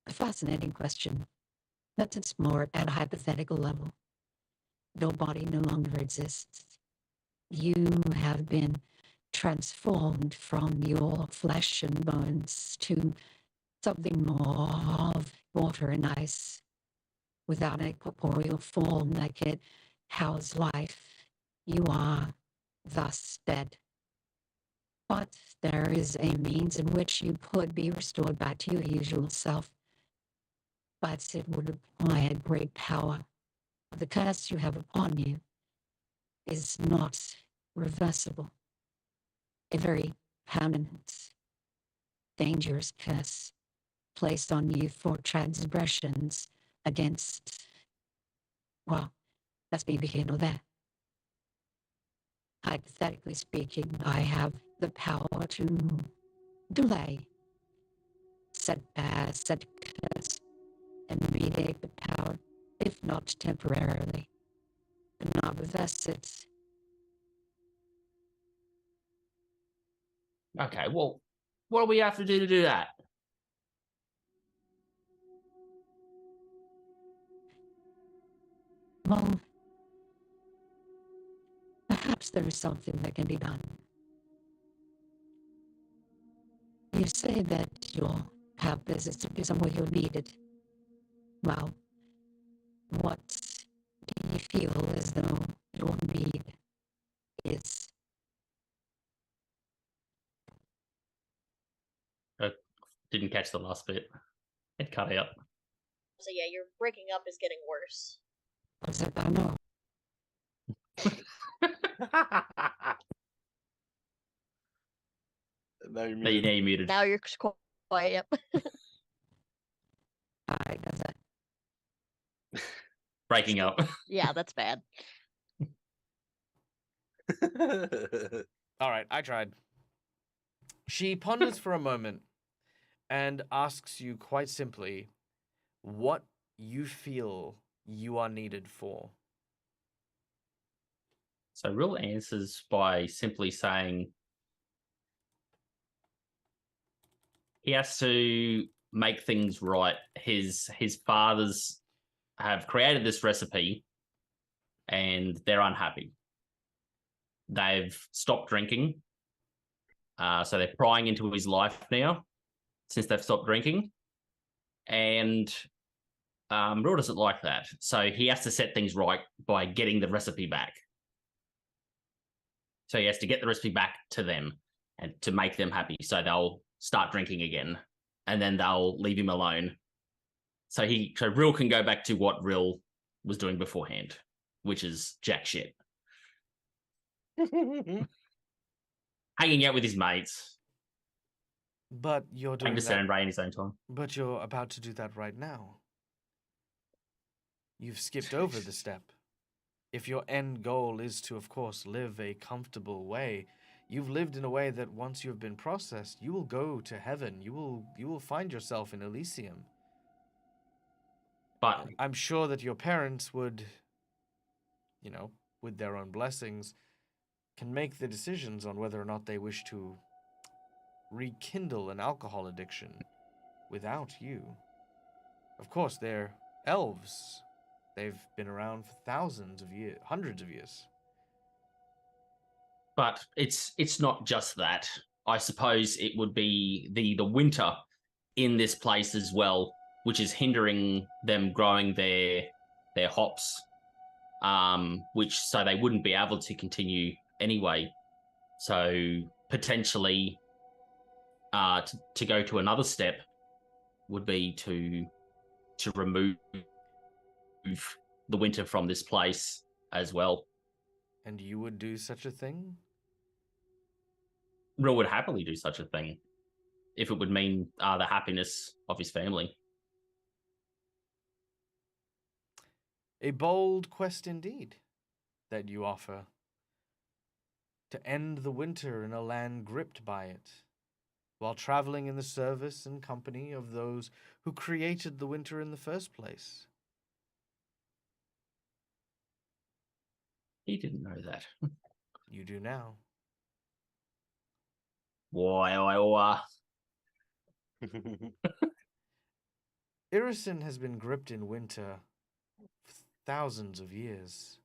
A fascinating question. That's it's more at a hypothetical level. Your body no longer exists. You have been transformed from your flesh and bones to something more of water and ice, without a corporeal form that could house life. You are thus dead. But there is a means in which you could be restored back to your usual self. But it would require great power. The curse you have upon you is not reversible. A very permanent, dangerous curse placed on you for transgressions against, well, let's be here or there. Hypothetically speaking, I have the power to delay, set curse, and mediate the power, if not temporarily, but not reverse it. Okay, well, what do we have to do that? Well, perhaps there is something that can be done. You say that your purpose is to be somewhere you're needed. Well, what do you feel as though your need is? I didn't catch the last bit. It cut out. So yeah, your breaking up is getting worse. What's it I know? Now you're Now muted. you're muted. Now you're quiet. Yep. I does that. Breaking up. Yeah, that's bad. All right, I tried. She ponders for a moment and asks you quite simply what you feel you are needed for. So Real answers by simply saying he has to make things right. His fathers have created this recipe and they're unhappy. They've stopped drinking. So they're prying into his life now since they've stopped drinking. And Real doesn't like that. So he has to set things right by getting the recipe back. So he has to get the recipe back to them and to make them happy. So they'll start drinking again and then they'll leave him alone. So Real can go back to what Real was doing beforehand, which is jack shit. Hanging out with his mates. But you're Playing doing to that. San and Ray in his own time. But you're about to do that right now. You've skipped over the step. If your end goal is to, of course, live a comfortable way, you've lived in a way that once you've been processed, you will go to heaven. You will find yourself in Elysium. But I'm sure that your parents would, with their own blessings, can make the decisions on whether or not they wish to rekindle an alcohol addiction without you. Of course, they're elves. They've been around for thousands of years, hundreds of years. But it's not just that. I suppose it would be the winter in this place as well, which is hindering them growing their hops, which so they wouldn't be able to continue anyway. So potentially, to go to another step would be to remove the winter from this place as well. And you would do such a thing? Real would happily do such a thing if it would mean the happiness of his family. A bold quest indeed that you offer. To end the winter in a land gripped by it, while traveling in the service and company of those who created the winter in the first place. He didn't know that. You do now. Why? Irrisen has been gripped in winter for thousands of years.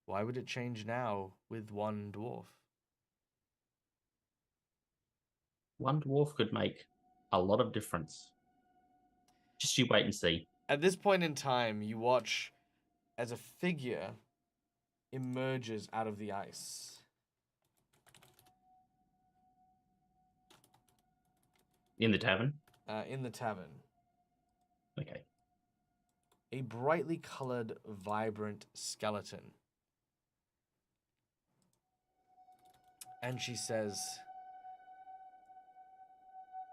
Why would it change now with one dwarf? One dwarf could make a lot of difference. Just you wait and see. At this point in time, you watch as a figure emerges out of the ice. In the tavern? In the tavern. Okay. A brightly colored, vibrant skeleton. And she says,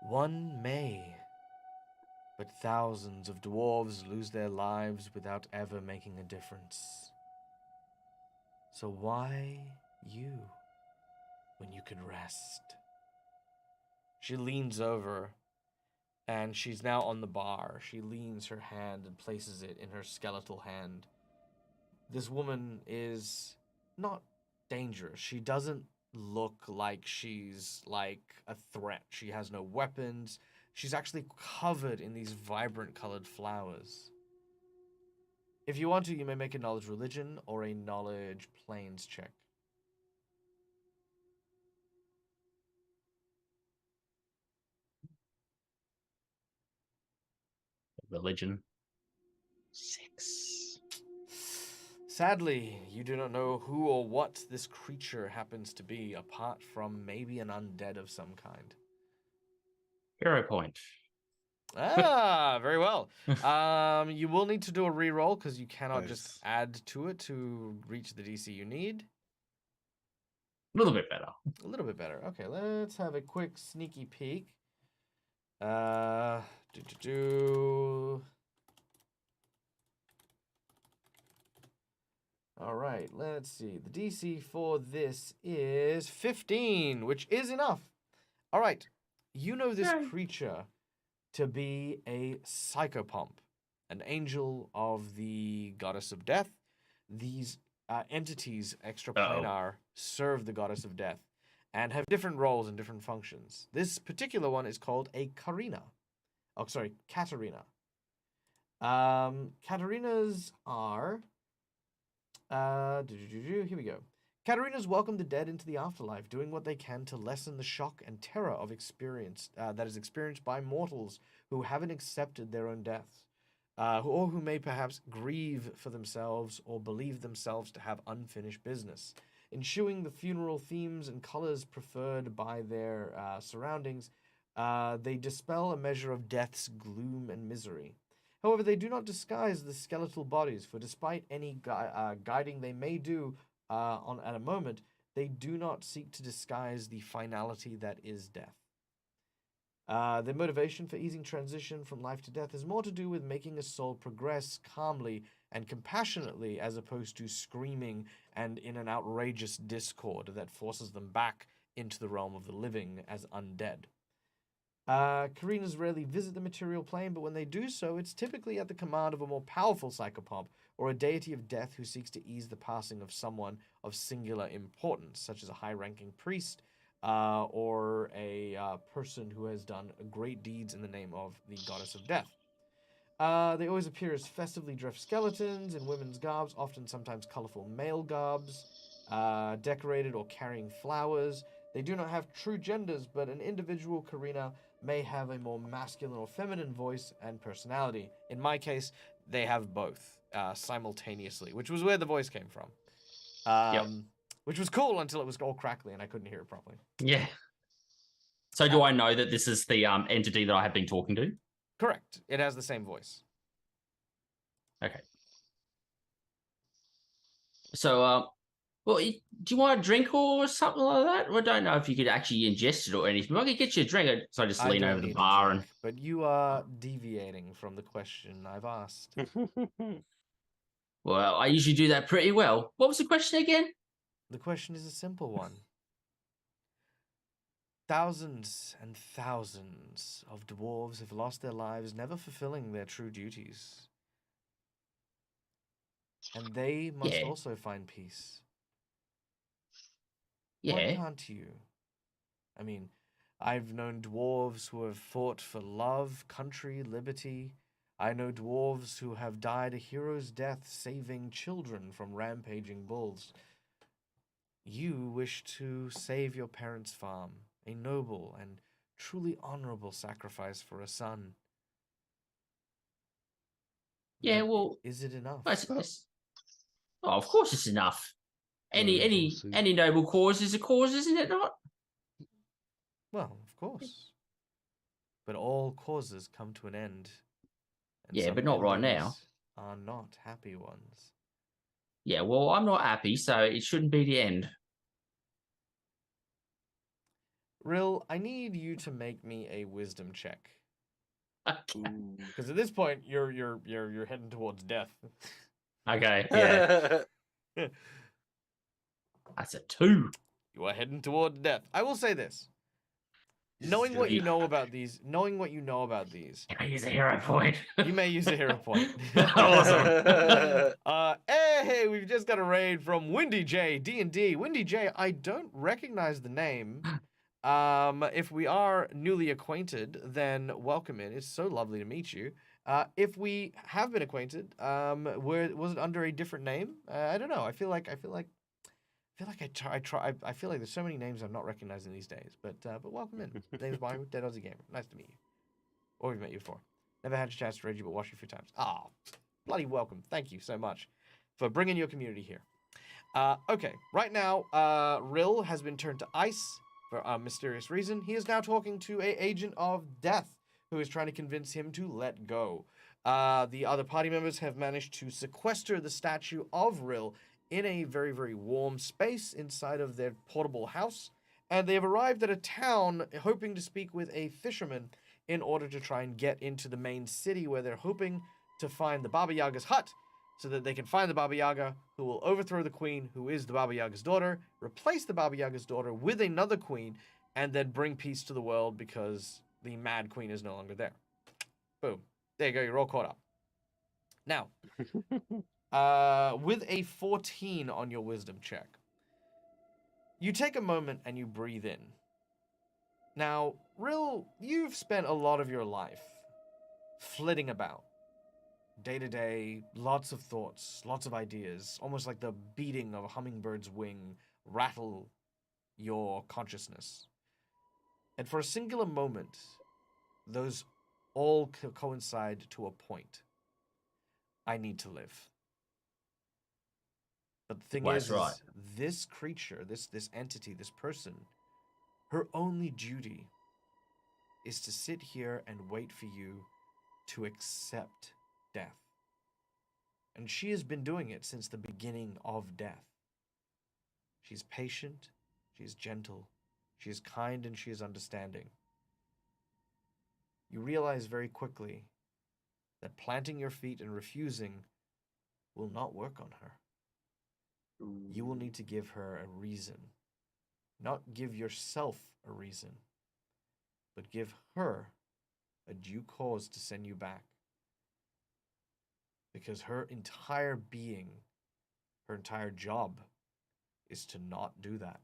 "One may, but thousands of dwarves lose their lives without ever making a difference. So why you, when you could rest?" She leans over, and she's now on the bar. She leans her hand and places it in her skeletal hand. This woman is not dangerous. She doesn't look like she's like a threat. She has no weapons. She's actually covered in these vibrant colored flowers. If you want to, you may make a knowledge religion or a knowledge planes check. Religion. 6. Sadly, you do not know who or what this creature happens to be, apart from maybe an undead of some kind. Hero point. Ah, very well. You will need to do a reroll because you cannot just Nice. add to it to reach the DC you need. A little bit better. A little bit better. Okay, let's have a quick sneaky peek. All right, let's see. The DC for this is 15, which is enough. All right, you know this creature to be a psychopomp, an angel of the goddess of death. These entities, extraplanar, serve the goddess of death and have different roles and different functions. This particular one is called a Karina. Oh, sorry, Katarina. Katarinas are... here we go. Katarinas welcome the dead into the afterlife, doing what they can to lessen the shock and terror of experience that is experienced by mortals who haven't accepted their own deaths, or who may perhaps grieve for themselves or believe themselves to have unfinished business. Eschewing the funeral themes and colors preferred by their surroundings, they dispel a measure of death's gloom and misery. However, they do not disguise the skeletal bodies, for despite any guiding they may do at a moment, they do not seek to disguise the finality that is death. Their motivation for easing transition from life to death is more to do with making a soul progress calmly and compassionately, as opposed to screaming and in an outrageous discord that forces them back into the realm of the living as undead. Karinas rarely visit the material plane, but when they do so, it's typically at the command of a more powerful psychopomp or a deity of death who seeks to ease the passing of someone of singular importance, such as a high-ranking priest or a person who has done great deeds in the name of the goddess of death. They always appear as festively dressed skeletons in women's garbs, often sometimes colorful male garbs, decorated or carrying flowers. They do not have true genders, but an individual Karina may have a more masculine or feminine voice and personality. In my case, they have both simultaneously, which was where the voice came from. Which was cool until it was all crackly and I couldn't hear it properly. Yeah. So do I know that this is the entity that I have been talking to? Correct. It has the same voice. Okay. So, well, do you want a drink or something like that? I don't know if you could actually ingest it or anything. But I could get you a drink. So I just lean over the bar and... But you are deviating from the question I've asked. Well, I usually do that pretty well. What was the question again? The question is a simple one. Thousands and thousands of dwarves have lost their lives never fulfilling their true duties. And they must also find peace. Yeah. Why can't you? I mean, I've known dwarves who have fought for love, country, liberty. I know dwarves who have died a hero's death saving children from rampaging bulls. You wish to save your parents' farm, a noble and truly honorable sacrifice for a son. Yeah, well... Is it enough? Oh, of course it's enough. Any noble cause is a cause, isn't it not? Well, of course. but all causes come to an end. And Yeah, some but not right now. endings are not happy ones. Yeah, well, I'm not happy, so it shouldn't be the end. Rill, I need you to make me a wisdom check. Okay. Because at this point, you're heading towards death. Okay, yeah. That's a 2. You are heading towards death. I will say this. This is Knowing gonna what you be know hard. about these, Can I use a hero point? you may use a hero point. Awesome. Hey, we've just got a raid from Windy J, D&D. Windy J, I don't recognize the name. If we are newly acquainted, then welcome in. It's so lovely to meet you. If we have been acquainted, was it under a different name? I don't know. I feel like there's so many names I'm not recognizing these days. But welcome in. Name's Mario, Dead Aussie Gamer. Nice to meet you. Or we've met you before. Never had a chance to raid you, but watched you a few times. Bloody welcome. Thank you so much for bringing your community here. Okay, right now, Rill has been turned to ice for a mysterious reason. He is now talking to an agent of death who is trying to convince him to let go. The other party members have managed to sequester the statue of Rill in a very, very warm space inside of their portable house. And they have arrived at a town hoping to speak with a fisherman in order to try and get into the main city where they're hoping to find the Baba Yaga's hut so that they can find the Baba Yaga, who will overthrow the queen, who is the Baba Yaga's daughter, replace the Baba Yaga's daughter with another queen, and then bring peace to the world because the mad queen is no longer there. Boom. There you go. You're all caught up. Now, with a 14 on your wisdom check, you take a moment and you breathe in. Now, Rill, you've spent a lot of your life flitting about. Day to day, lots of thoughts, lots of ideas, almost like the beating of a hummingbird's wing rattle your consciousness. And for a singular moment, those all coincide to a point. I need to live. But the thing Well, is that's right. this creature, this entity, this person, her only duty is to sit here and wait for you to accept death. And she has been doing it since the beginning of death. She's patient, she is gentle, she is kind, and she is understanding. You realize very quickly that planting your feet and refusing will not work on her. You will need to give her a reason. Not give yourself a reason, but give her a due cause to send you back. Because her entire being, her entire job, is to not do that.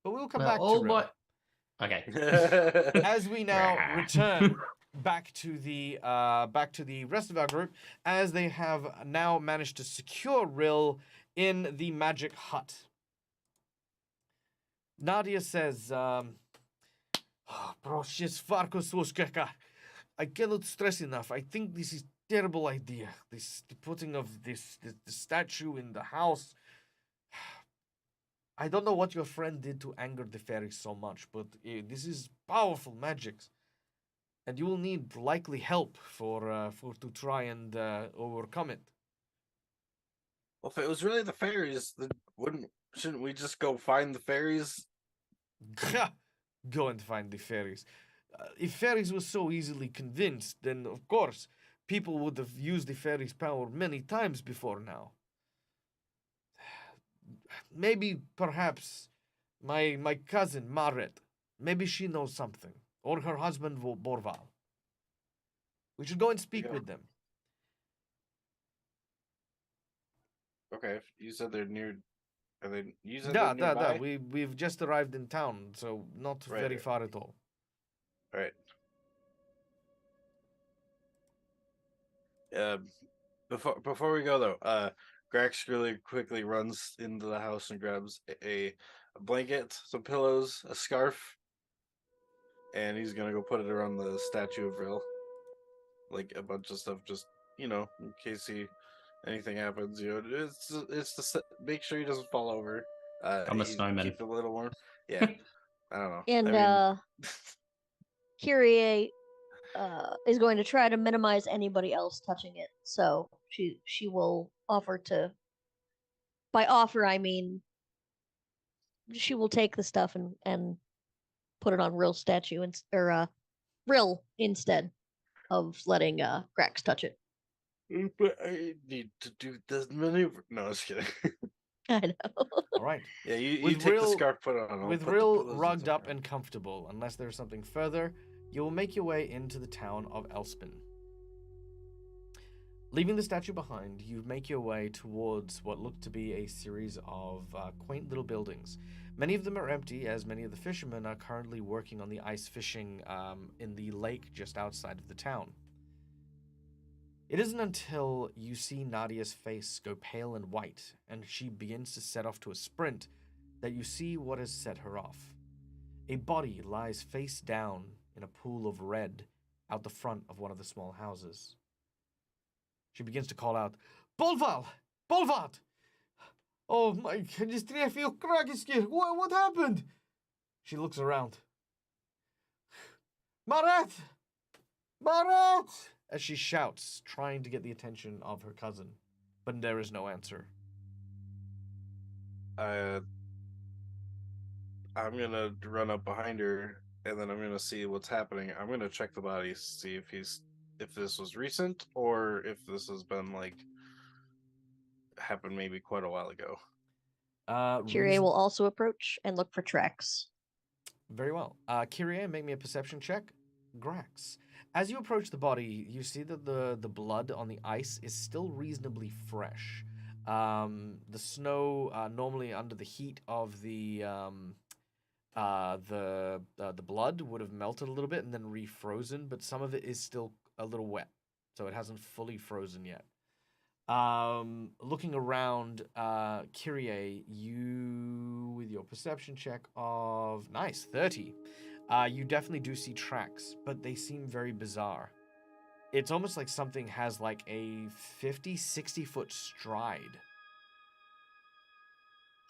But we'll come back to Rill. Okay. As we now return back to the rest of our group, as they have now managed to secure Rill in the magic hut. Nadia says, bro, she's Farko Soskeka. I cannot stress enough. I think this is terrible idea. The putting of the statue in the house. I don't know what your friend did to anger the fairies so much, but this is powerful magics, and you will need likely help for to try and overcome it. Well, if it was really the fairies, then shouldn't we just go find the fairies? Go and find the fairies. If fairies were so easily convinced, then of course people would have used the fairies' power many times before now. Maybe, perhaps, my cousin Maret, maybe she knows something, or her husband Borval. We should go and speak with them. Okay, you said they're near. Are they? You said they're Da. nearby? We've just arrived in town, so not very far at all. All right. Before we go though, Grax really quickly runs into the house and grabs a blanket, some pillows, a scarf, and he's gonna go put it around the statue of Rill. Like a bunch of stuff, just in case anything happens. It's to make sure he doesn't fall over. I'm a snowman. Keep it a little warm. Yeah. I don't know. And I mean, Kyrie is going to try to minimize anybody else touching it. So she will offer to. By offer, I mean she will take the stuff and put it on Rill statue or Rill instead of letting Grax touch it. but I need to do this maneuver. No, I was kidding. I know. All right. Yeah, you With take the Rill- scarf, put it on. I'll With put the Rill pillows rugged up there. and comfortable, unless there's something further, you will make your way into the town of Elspin. Leaving the statue behind, you make your way towards what look to be a series of quaint little buildings. Many of them are empty, as many of the fishermen are currently working on the ice fishing in the lake just outside of the town. It isn't until you see Nadia's face go pale and white, and she begins to set off to a sprint, that you see what has set her off. A body lies face down in a pool of red out the front of one of the small houses. She begins to call out, Bolval! Bolvad! Oh my goodness, what happened? She looks around. Marat! Marat! As she shouts, trying to get the attention of her cousin. But there is no answer. I'm gonna run up behind her, and then I'm gonna see what's happening. I'm gonna check the body, see if this was recent or if this has been like happened maybe quite a while ago. Kyrie will also approach and look for tracks. Very well. Kyrie, make me a perception check. Grax. As you approach the body, you see that the blood on the ice is still reasonably fresh. The snow, normally under the heat of the blood, would have melted a little bit and then refrozen, but some of it is still a little wet, so it hasn't fully frozen yet. Looking around, Kyrie, you, with your perception check of, nice, 30, you definitely do see tracks, but they seem very bizarre. It's almost like something has like a 50, 60-foot stride.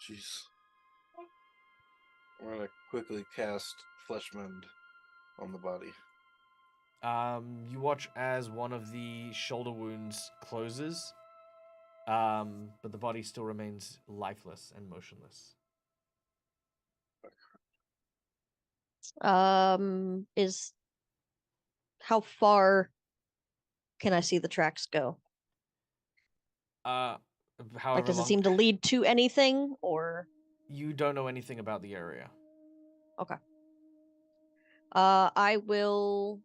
Jeez. I'm gonna quickly cast Flesh Mend on the body. You watch as one of the shoulder wounds closes, but the body still remains lifeless and motionless. Is how far can I see the tracks go? However Like, does it long, seem to lead to anything, or you don't know anything about the area. okay? I will.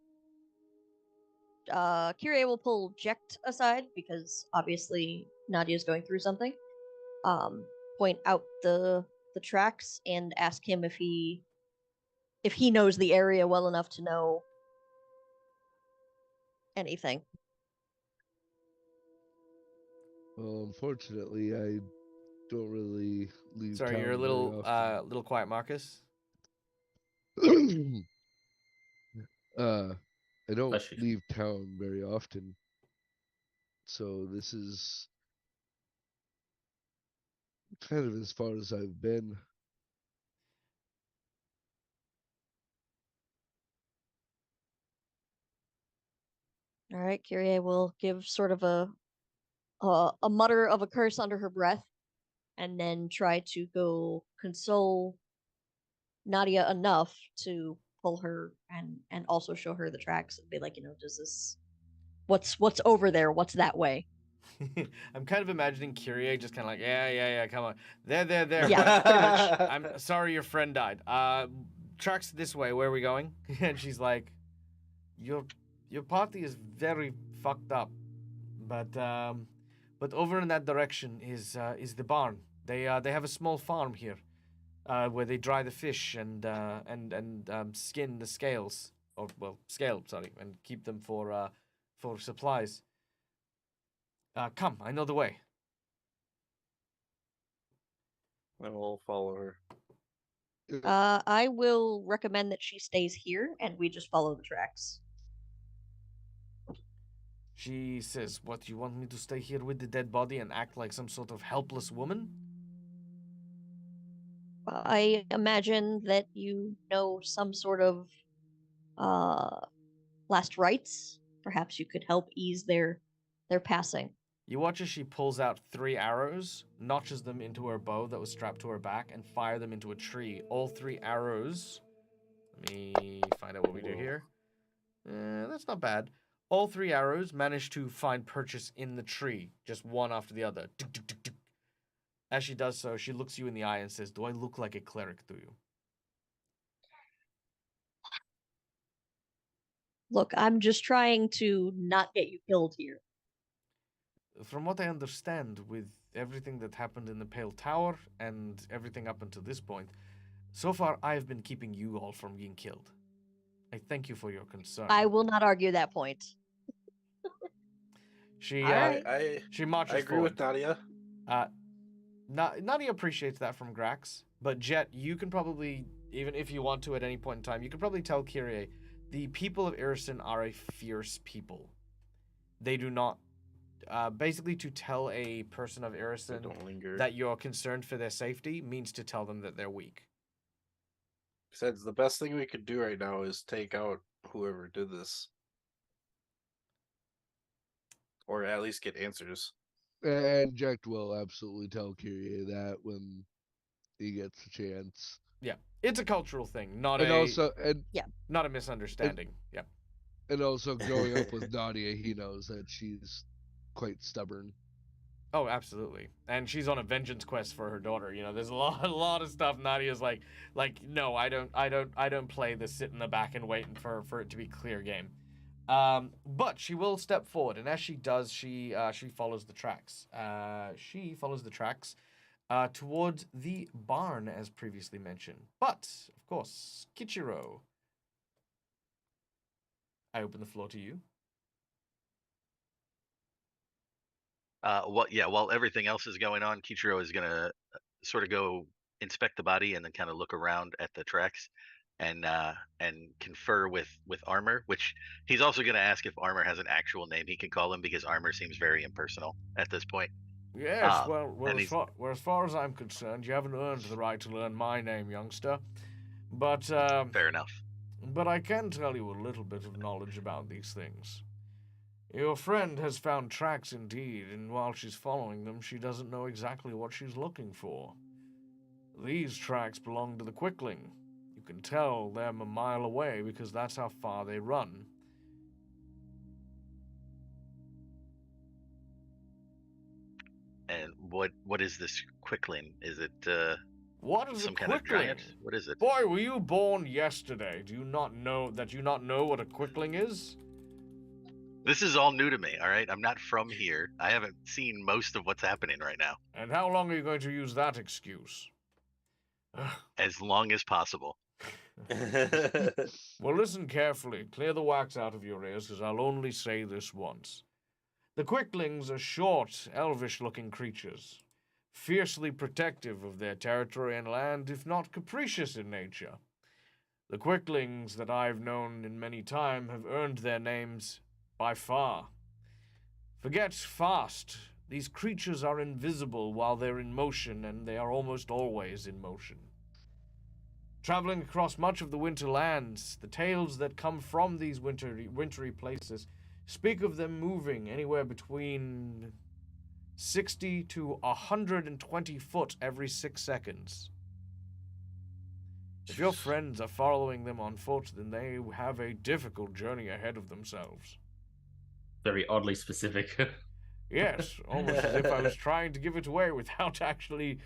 Kyrie will pull Jekt aside because obviously Nadia's going through something. Point out the tracks and ask him if he knows the area well enough to know anything. Well, unfortunately, I don't really leave Sorry, town you're a very little quiet, Marcus. often. I don't Bless you. leave town very often, so this is kind of as far as I've been. All right, Kyrie will give sort of a mutter of a curse under her breath, and then try to go console Nadia enough to pull her and also show her the tracks and be like, does this what's over there? What's that way? I'm kind of imagining Kyrie just kind of like, yeah, come on. There. Yeah, pretty much. I'm sorry your friend died. Tracks this way, where are we going? And she's like, your party is very fucked up. But over in that direction is the barn. They have a small farm here, where they dry the fish and skin the scales, and keep them for supplies. Come, I know the way. I will follow her. I will recommend that she stays here and we just follow the tracks. She says, what, you want me to stay here with the dead body and act like some sort of helpless woman? I imagine that you know some sort of last rites. Perhaps you could help ease their passing. You watch as she pulls out 3 arrows, notches them into her bow that was strapped to her back, and fire them into a tree. All 3 arrows. Let me find out what we do here. That's not bad. All 3 arrows manage to find purchase in the tree, just one after the other. Tuk, tuk, tuk, tuk. As she does so, she looks you in the eye and says, "Do I look like a cleric to you?" Look, I'm just trying to not get you killed here. From what I understand, with everything that happened in the Pale Tower and everything up until this point, so far I've been keeping you all from being killed. I thank you for your concern. I will not argue that point. She All right. she marches I agree forward. with Nadia. Nadia appreciates that from Grax, but Jet, you can probably, even if you want to at any point in time, you can probably tell Kyrie, the people of Irrisen are a fierce people. They do not, basically to tell a person of Irrisen Don't linger. that you're concerned for their safety means to tell them that they're weak. Besides, the best thing we could do right now is take out whoever did this. Or at least get answers. And Jack will absolutely tell Kyrie that when he gets a chance. Yeah, it's a cultural thing, not And a also not a misunderstanding. Yeah. and also growing up with Nadia, he knows that she's quite stubborn. Oh, absolutely. And she's on a vengeance quest for her daughter. You know, there's a lot of stuff. Nadia's like, no, I don't play this sit in the back and waiting for it to be clear game. But she will step forward, and as she does, she follows the tracks. She follows the tracks towards the barn, as previously mentioned. But of course, Kichiro, I open the floor to you. While everything else is going on, Kichiro is gonna sort of go inspect the body and then kind of look around at the tracks and confer with Armor, which he's also gonna ask if Armor has an actual name he can call him, because Armor seems very impersonal at this point. Yes, well, and as far as I'm concerned, you haven't earned the right to learn my name, youngster. But Fair enough. But I can tell you a little bit of knowledge about these things. Your friend has found tracks indeed, and while she's following them, she doesn't know exactly what she's looking for. These tracks belong to the Quickling. You can tell them a mile away because that's how far they run. And what is this Quickling? Is it What is some a kind of Quickling? giant? What is it? Boy, were you born yesterday? Do you not know what a Quickling is? This is all new to me, all right? I'm not from here. I haven't seen most of what's happening right now. And how long are you going to use that excuse? As long as possible. Well, listen carefully. Clear the wax out of your ears, because I'll only say this once. The Quicklings are short, elvish-looking creatures, fiercely protective of their territory and land, if not capricious in nature. The Quicklings that I've known in many time have earned their names by far. Forget fast. These creatures are invisible while they're in motion, and they are almost always in motion. Traveling across much of the winter lands, the tales that come from these wintry places speak of them moving anywhere between 60 to 120 foot every 6 seconds. If your friends are following them on foot, then they have a difficult journey ahead of themselves. Very oddly specific. Yes, almost as if I was trying to give it away without actually,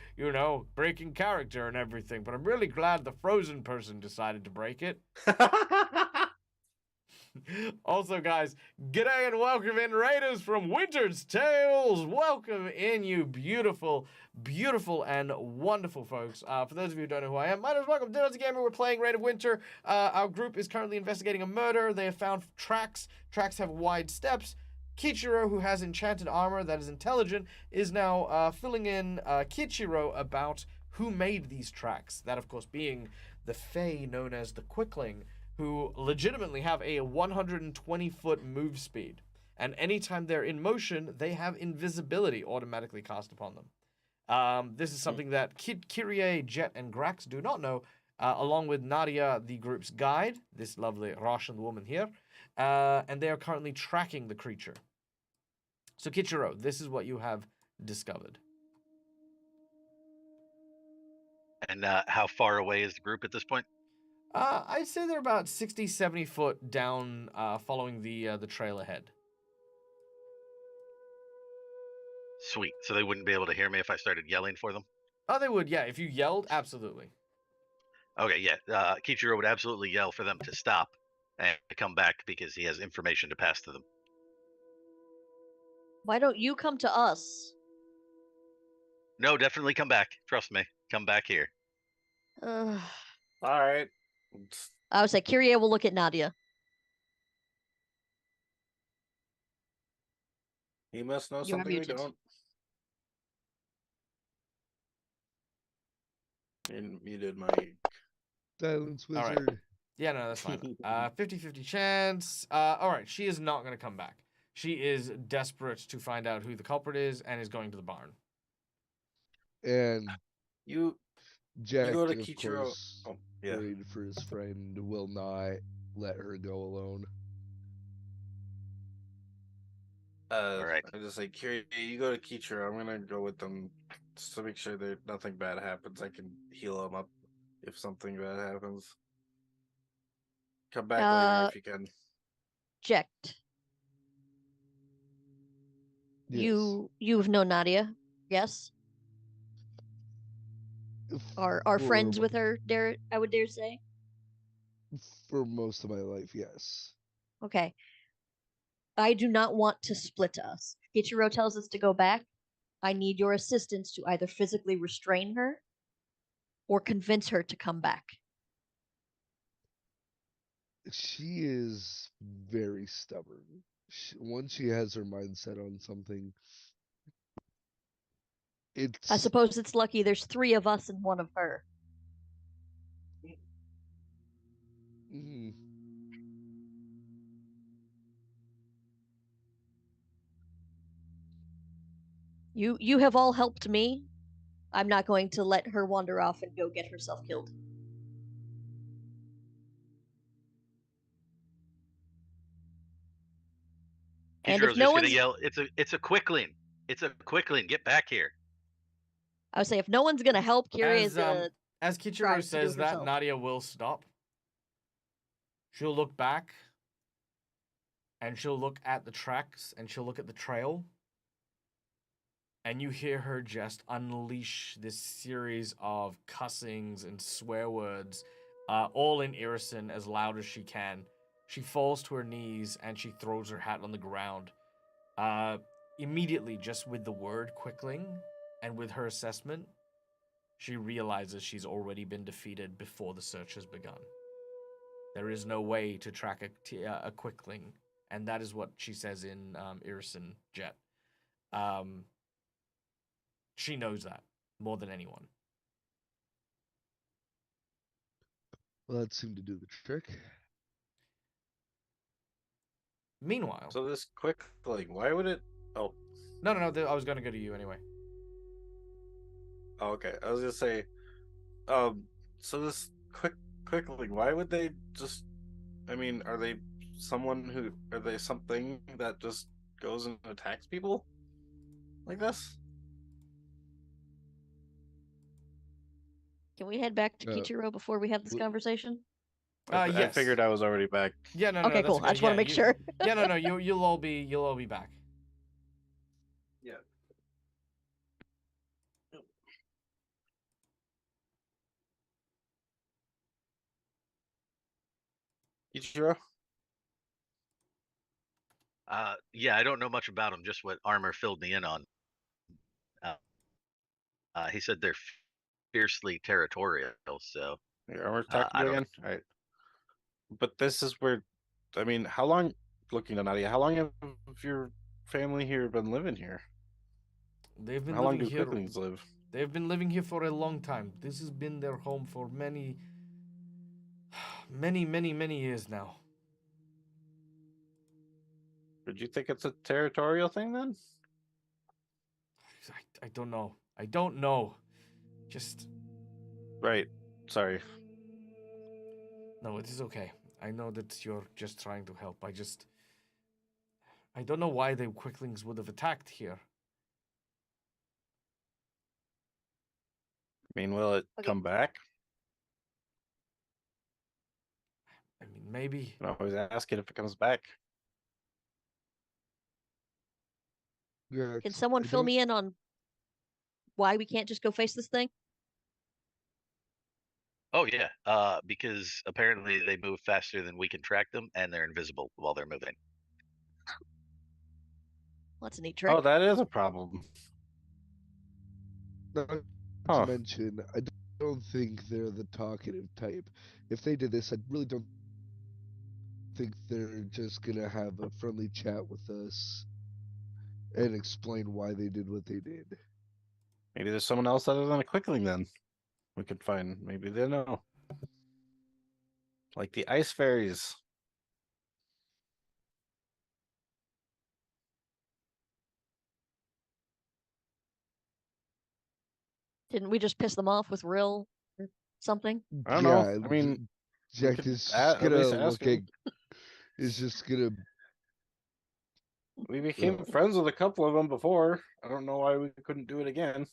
breaking character and everything. But I'm really glad the frozen person decided to break it. Also, guys, g'day and welcome in, Raiders from Winter's Tales. Welcome in, you beautiful, beautiful and wonderful folks. For those of you who don't know who I am, my name is Welcome. Dinner's a Gamer. We're playing Raid of Winter. Our group is currently investigating a murder. They have found tracks. Tracks have wide steps. Kichiro, who has enchanted armor that is intelligent, is now filling in Kichiro about who made these tracks. That, of course, being the Fae known as the Quickling, who legitimately have a 120-foot move speed. And anytime they're in motion, they have invisibility automatically cast upon them. This is something that Kyrie, Jet, and Grax do not know, along with Nadia, the group's guide, this lovely Russian woman here, and they are currently tracking the creature. So, Kichiro, this is what you have discovered. And how far away is the group at this point? I'd say they're about 60, 70 foot down, following the trail ahead. Sweet. So they wouldn't be able to hear me if I started yelling for them? Oh, they would, yeah. If you yelled, absolutely. Okay, yeah. Kichiro would absolutely yell for them to stop and to come back because he has information to pass to them. Why don't you come to us? No, definitely come back. Trust me. Come back here. Uh, All right. I would say Kyrie will look at Nadia. He must know You are something we muted. don't. You muted my. Silence All right. wizard. Yeah, no, that's fine. 50-50 chance. All right, she is not going to come back. She is desperate to find out who the culprit is and is going to the barn. And You Jack, go to of Kichiro. course, Oh, yeah. worried for his friend, will not let her go alone. All right. I just say, Kiri, you go to Kichiro. I'm gonna go with them just to make sure that nothing bad happens. I can heal them up if something bad happens. Come back later if you can. Checked. Yes. You've known Nadia, yes? Are friends For- with her, I would dare say. For most of my life, yes. Okay. I do not want to split us. Kichiro tells us to go back. I need your assistance to either physically restrain her or convince her to come back. She is very stubborn. Once she has her mind set on something, it's. I suppose it's lucky there's 3 of us and 1 of her. Mm, You have all helped me. I'm not going to let her wander off and go get herself killed. And if Kichiro's no just gonna one's, yell, it's a quickling. It's a quickling. Get back here. I would say if no one's gonna help, Kyrie is gonna As try Kichiro to do says it that, herself. Nadia will stop. She'll look back, and she'll look at the tracks, and she'll look at the trail, and you hear her just unleash this series of cussings and swear words, all in Irrisen as loud as she can. She falls to her knees and she throws her hat on the ground. Immediately, just with the word quickling and with her assessment, she realizes she's already been defeated before the search has begun. There is no way to track a quickling, and that is what she says in Irrisen Jet. She knows that more than anyone. well, that seemed to do the trick. Meanwhile, So this quickling, why would it? Oh, no, I was going to go to you anyway. okay. I was gonna say, so this quickling, why would they just? I mean, are they something that just goes and attacks people like this? Can we head back to Uh, Kichiro before we have this w- conversation? I Yes. figured I was already back. Yeah, no, Okay, that's cool. okay. I just want to make sure. Yeah, no, you'll all be back. Yeah. Ichiro? Yeah, I don't know much about them. Just what Armor filled me in on. He said they're fiercely territorial. So Yeah, we're talking I don't. again. All right. But this is where, I mean, how long? Looking at Nadia, how long have your family here been living here? They've been How long living do here. quicklings live? They've been living here for a long time. This has been their home for many years now. Did you think it's a territorial thing then? I don't know. I don't know. Just Right. Sorry. no, it is okay. I know that you're just trying to help. I don't know why the quicklings would have attacked here. I mean, will it Okay. come back? I mean, maybe. I always ask it if it comes back. Yeah, Can someone fill me in on why we can't just go face this thing? Oh yeah, because apparently they move faster than we can track them, and they're invisible while they're moving. Well, that's a neat trick. Oh, that is a problem. Not to Huh. mention, I don't think they're the talkative type. If they did this, I really don't think they're just gonna have a friendly chat with us and explain why they did what they did. Maybe there's someone else other than a quickling then we could find. Maybe they know. Like the ice fairies. Didn't we just piss them off with rill or something? I don't know. I mean, Jack could is at just gonna least ask look at. him. Is just gonna. We became Oh. friends with a couple of them before. I don't know why we couldn't do it again.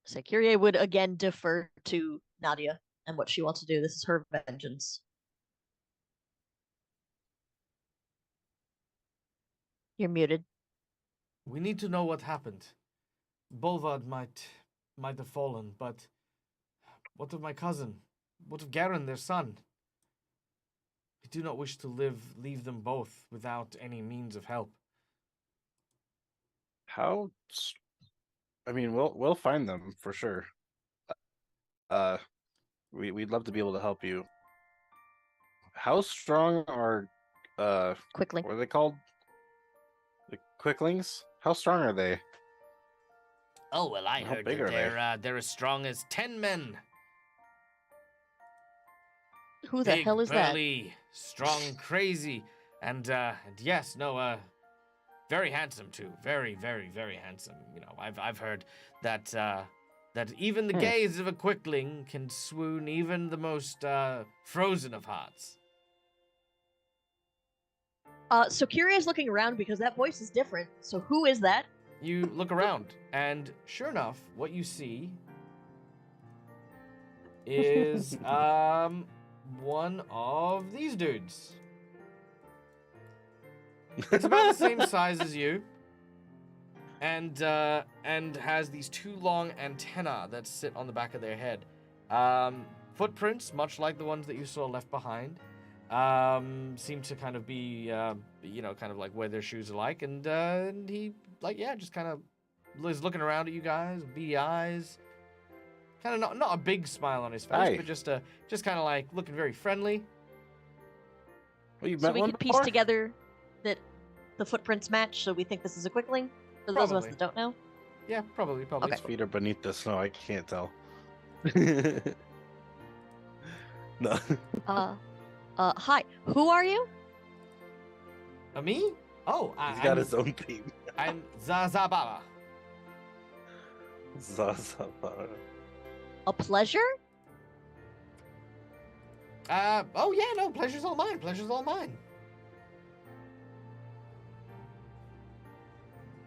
So Kyrie would again defer to Nadia and what she wants to do. This is her vengeance. You're muted. We need to know what happened. Bolvard might have fallen, but what of my cousin? What of Garen, their son? I do not wish to leave them both without any means of help. How? I mean, we'll find them for sure. We'd love to be able to help you. How strong are Quickly. what are they called? The quicklings? How strong are they? Oh well, I How heard big that are they? they're as strong as 10 men. Who the Big, hell is that? burly, strong, crazy, and yes, no, very handsome too. Very, very, very handsome. You know, I've heard that that even the gaze of a quickling can swoon even the most frozen of hearts. So Kyrie is looking around because that voice is different. So who is that? You look around, and sure enough, what you see is one of these dudes. It's about the same size as you, and has these two long antennae that sit on the back of their head. Footprints, much like the ones that you saw left behind, seem to kind of be, kind of like where their shoes are like, and he, just kind of is looking around at you guys, beady eyes, kind of not a big smile on his face, Hi. but just kind of like looking very friendly. Well, you've So met we one could piece before? together that the footprints match, so we think this is a quickling. For those of us Probably. that don't know. Yeah, probably. Okay. His feet are beneath the snow. I can't tell. No. Hi. Who are you? Me? Oh, He's got his own theme. I'm Zazababa. Zazabara. A pleasure? Oh yeah, no, pleasure's all mine. Pleasure's all mine.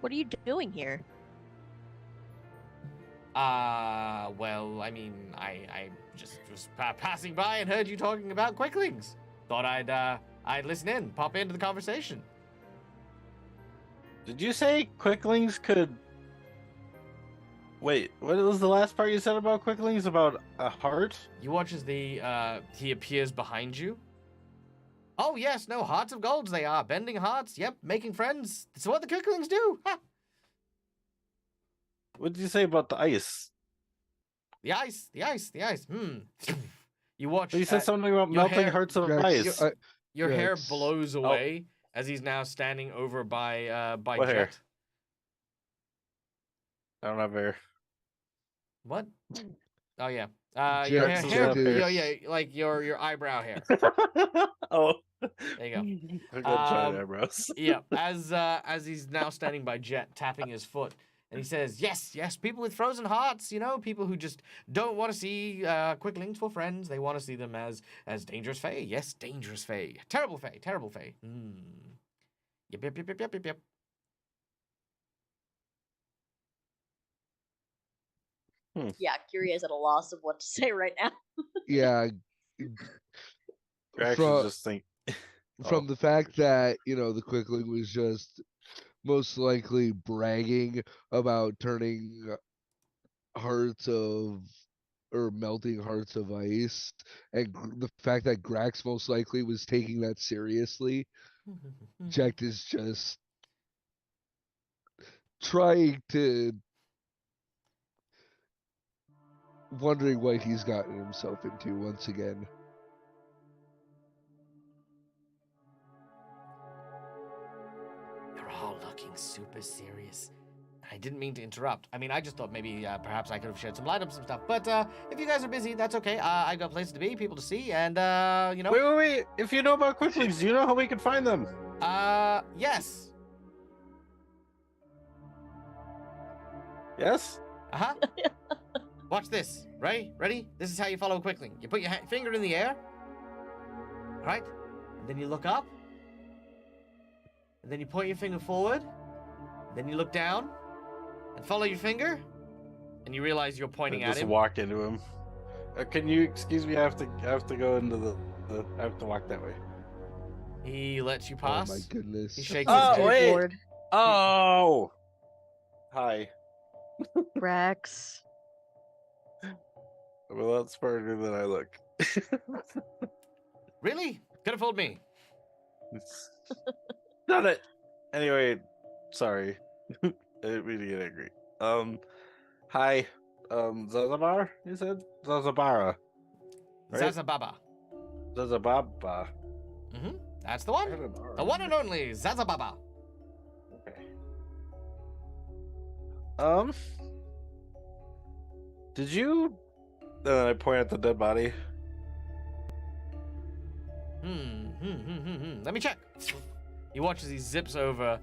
What are you doing here? Well, I mean, I just was passing by and heard you talking about quicklings. Thought I'd listen in, pop into the conversation. Did you say quicklings could... Wait, what was the last part you said about quicklings? About a heart? You watch as he appears behind you. Oh yes, no, hearts of golds they are. Bending hearts, yep, making friends. That's what the quicklings do. Ha! What did you say about the ice? The ice. You watch. You said something about your melting hair- hearts of Jax, ice. Your hair Jax. blows away as he's now standing over by What hair? Jet. I don't have hair. What? Oh yeah. Your Jack's hair, objective- yeah, like your eyebrow hair. Oh. There you I got giant Um, eyebrows. Yeah, as he's now standing by Jet, tapping his foot, and he says, "Yes, yes, people with frozen hearts, you know, people who just don't want to see quicklings for friends. They want to see them as dangerous fae. Yes, dangerous fae, terrible fae, terrible fae. Yep, yep, yep, yep, yep, yep, yep. Yeah, Kyrie is at a loss of what to say right now. Yeah, Grax from is just think. from Oh. the fact that the quickling was just most likely bragging about turning hearts of or melting hearts of ice, and the fact that Grax most likely was taking that seriously. Jack is just trying to wondering what he's gotten himself into once again. You're all looking super serious. I didn't mean to interrupt. I mean, I just thought maybe perhaps I could have shed some light on some stuff. But if you guys are busy, that's okay. I got places to be, people to see, and you know. Wait. If you know about quicklings, do you know how we can find them? Yes. Yes? Uh-huh. Watch this. Ready? This is how you follow a quickling. You put your finger in the air. All right? And then you look up. And then you point your finger forward. Then you look down. And follow your finger. And you realize you're pointing at Just him. walk into him. Can you excuse me? I have to go into the. I have to walk that way. He lets you pass. Oh my goodness. He shakes Oh, his head. wait. Lord. Oh. Hi. Grax. I'm a lot smarter than I look. Really? Could have fooled me. Done it. Anyway, sorry. I didn't mean to get angry. Hi. Zazabar, you said? Zazabara. Right? Zazababa. Zazababa. That's the I one. had an R The in one and there. only Zazababa. Okay. Did you? Then I point at the dead body. Let me check. He watches. He zips over,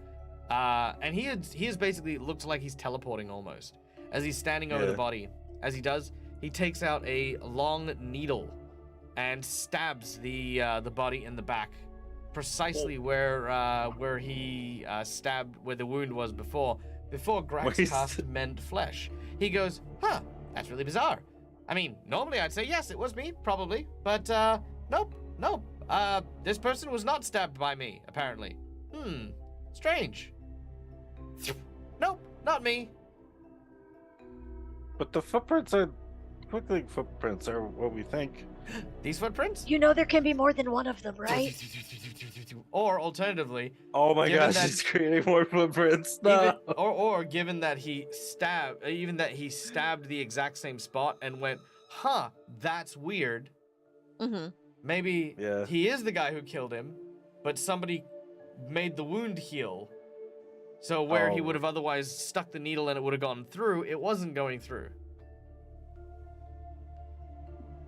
and he is basically looks like he's teleporting almost as he's standing over the Yeah. body. As he does, he takes out a long needle and stabs the body in the back, precisely where he stabbed where the wound was before Grax Wait. cast Mend Flesh. He goes, "Huh, that's really bizarre. I mean, normally I'd say yes, it was me, probably, but nope. This person was not stabbed by me, apparently. Strange. Nope, not me. But the footprints are quickling footprints are what we think. These footprints? You know there can be more than one of them, right? Or alternatively, Oh my Given gosh, that- he's creating more footprints. No. or given that he stabbed the exact same spot and went, huh, that's weird. Mm-hmm. Maybe Yeah. he is the guy who killed him, but somebody made the wound heal. So where he Oh. would have otherwise stuck the needle and it would have gone through, it wasn't going through.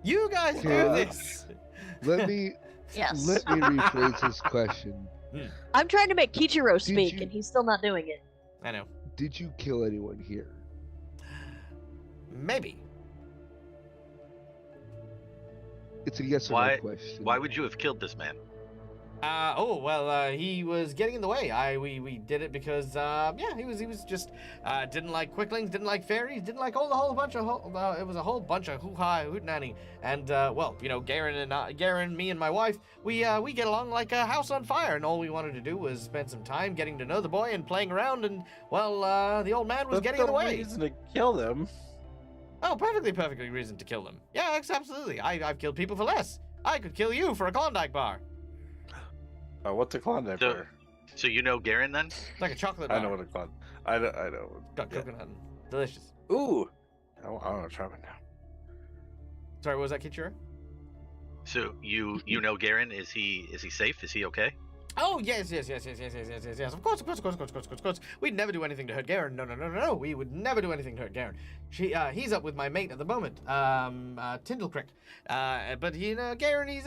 You guys do Okay. this. Let me Yes. let me rephrase this question. I'm trying to make Kichiro Did speak, you- and he's still not doing it. I know. Did you kill anyone here? Maybe. It's a yes or Why- no question. Why would you have killed this man? He was getting in the way. We did it because he was just didn't like quicklings, didn't like fairies, didn't like it was a whole bunch of hoo-ha hootenanny. And Garen, me and my wife, we get along like a house on fire, and all we wanted to do was spend some time getting to know the boy and playing around, and the old man was That's getting in the way. reason to kill them. Oh, perfectly reason to kill them. Yeah, absolutely. I've killed people for less. I could kill you for a Klondike bar. Oh, what's a Klondike So- bar? So you know Garen then? It's like a chocolate bar. I know what a Klondike. I know. Got Yeah. coconut. Delicious. Ooh. I want to try one now. Sorry, what was that, Kichiro? So you know Garen? Is he safe? Is he okay? Oh, yes. Of course. We'd never do anything to hurt Garen. No. We would never do anything to hurt Garen. He's up with my mate at the moment, Tindlecrick. But Garen, he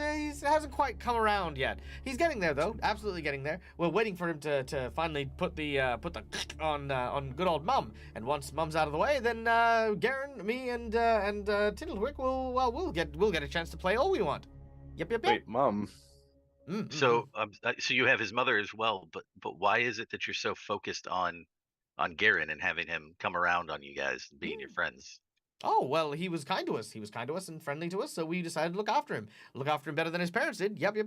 hasn't quite come around yet. He's getting there though, absolutely getting there. We're waiting for him to finally put the on good old Mum. And once Mum's out of the way, then Garen, me, and Tindlecrick we'll get a chance to play all we want. Yep. Wait, Mom. So you have his mother as well, but why is it that you're so focused on Garen and having him come around on you guys and being your friends? Oh, well, he was kind to us. He was kind to us and friendly to us, so we decided to look after him. Look after him better than his parents did. Yep.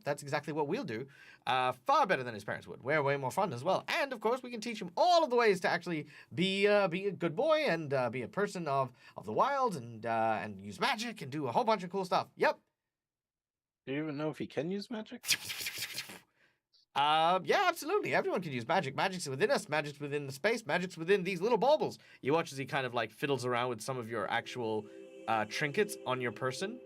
That's exactly what we'll do. Far better than his parents would. We're way more fun as well. And, of course, we can teach him all of the ways to actually be a good boy and be a person of the wild and use magic and do a whole bunch of cool stuff. Yep. Do you even know if he can use magic? Yeah, absolutely. Everyone can use magic. Magic's within us. Magic's within the space. Magic's within these little baubles. You watch as he kind of like fiddles around with some of your actual trinkets on your person.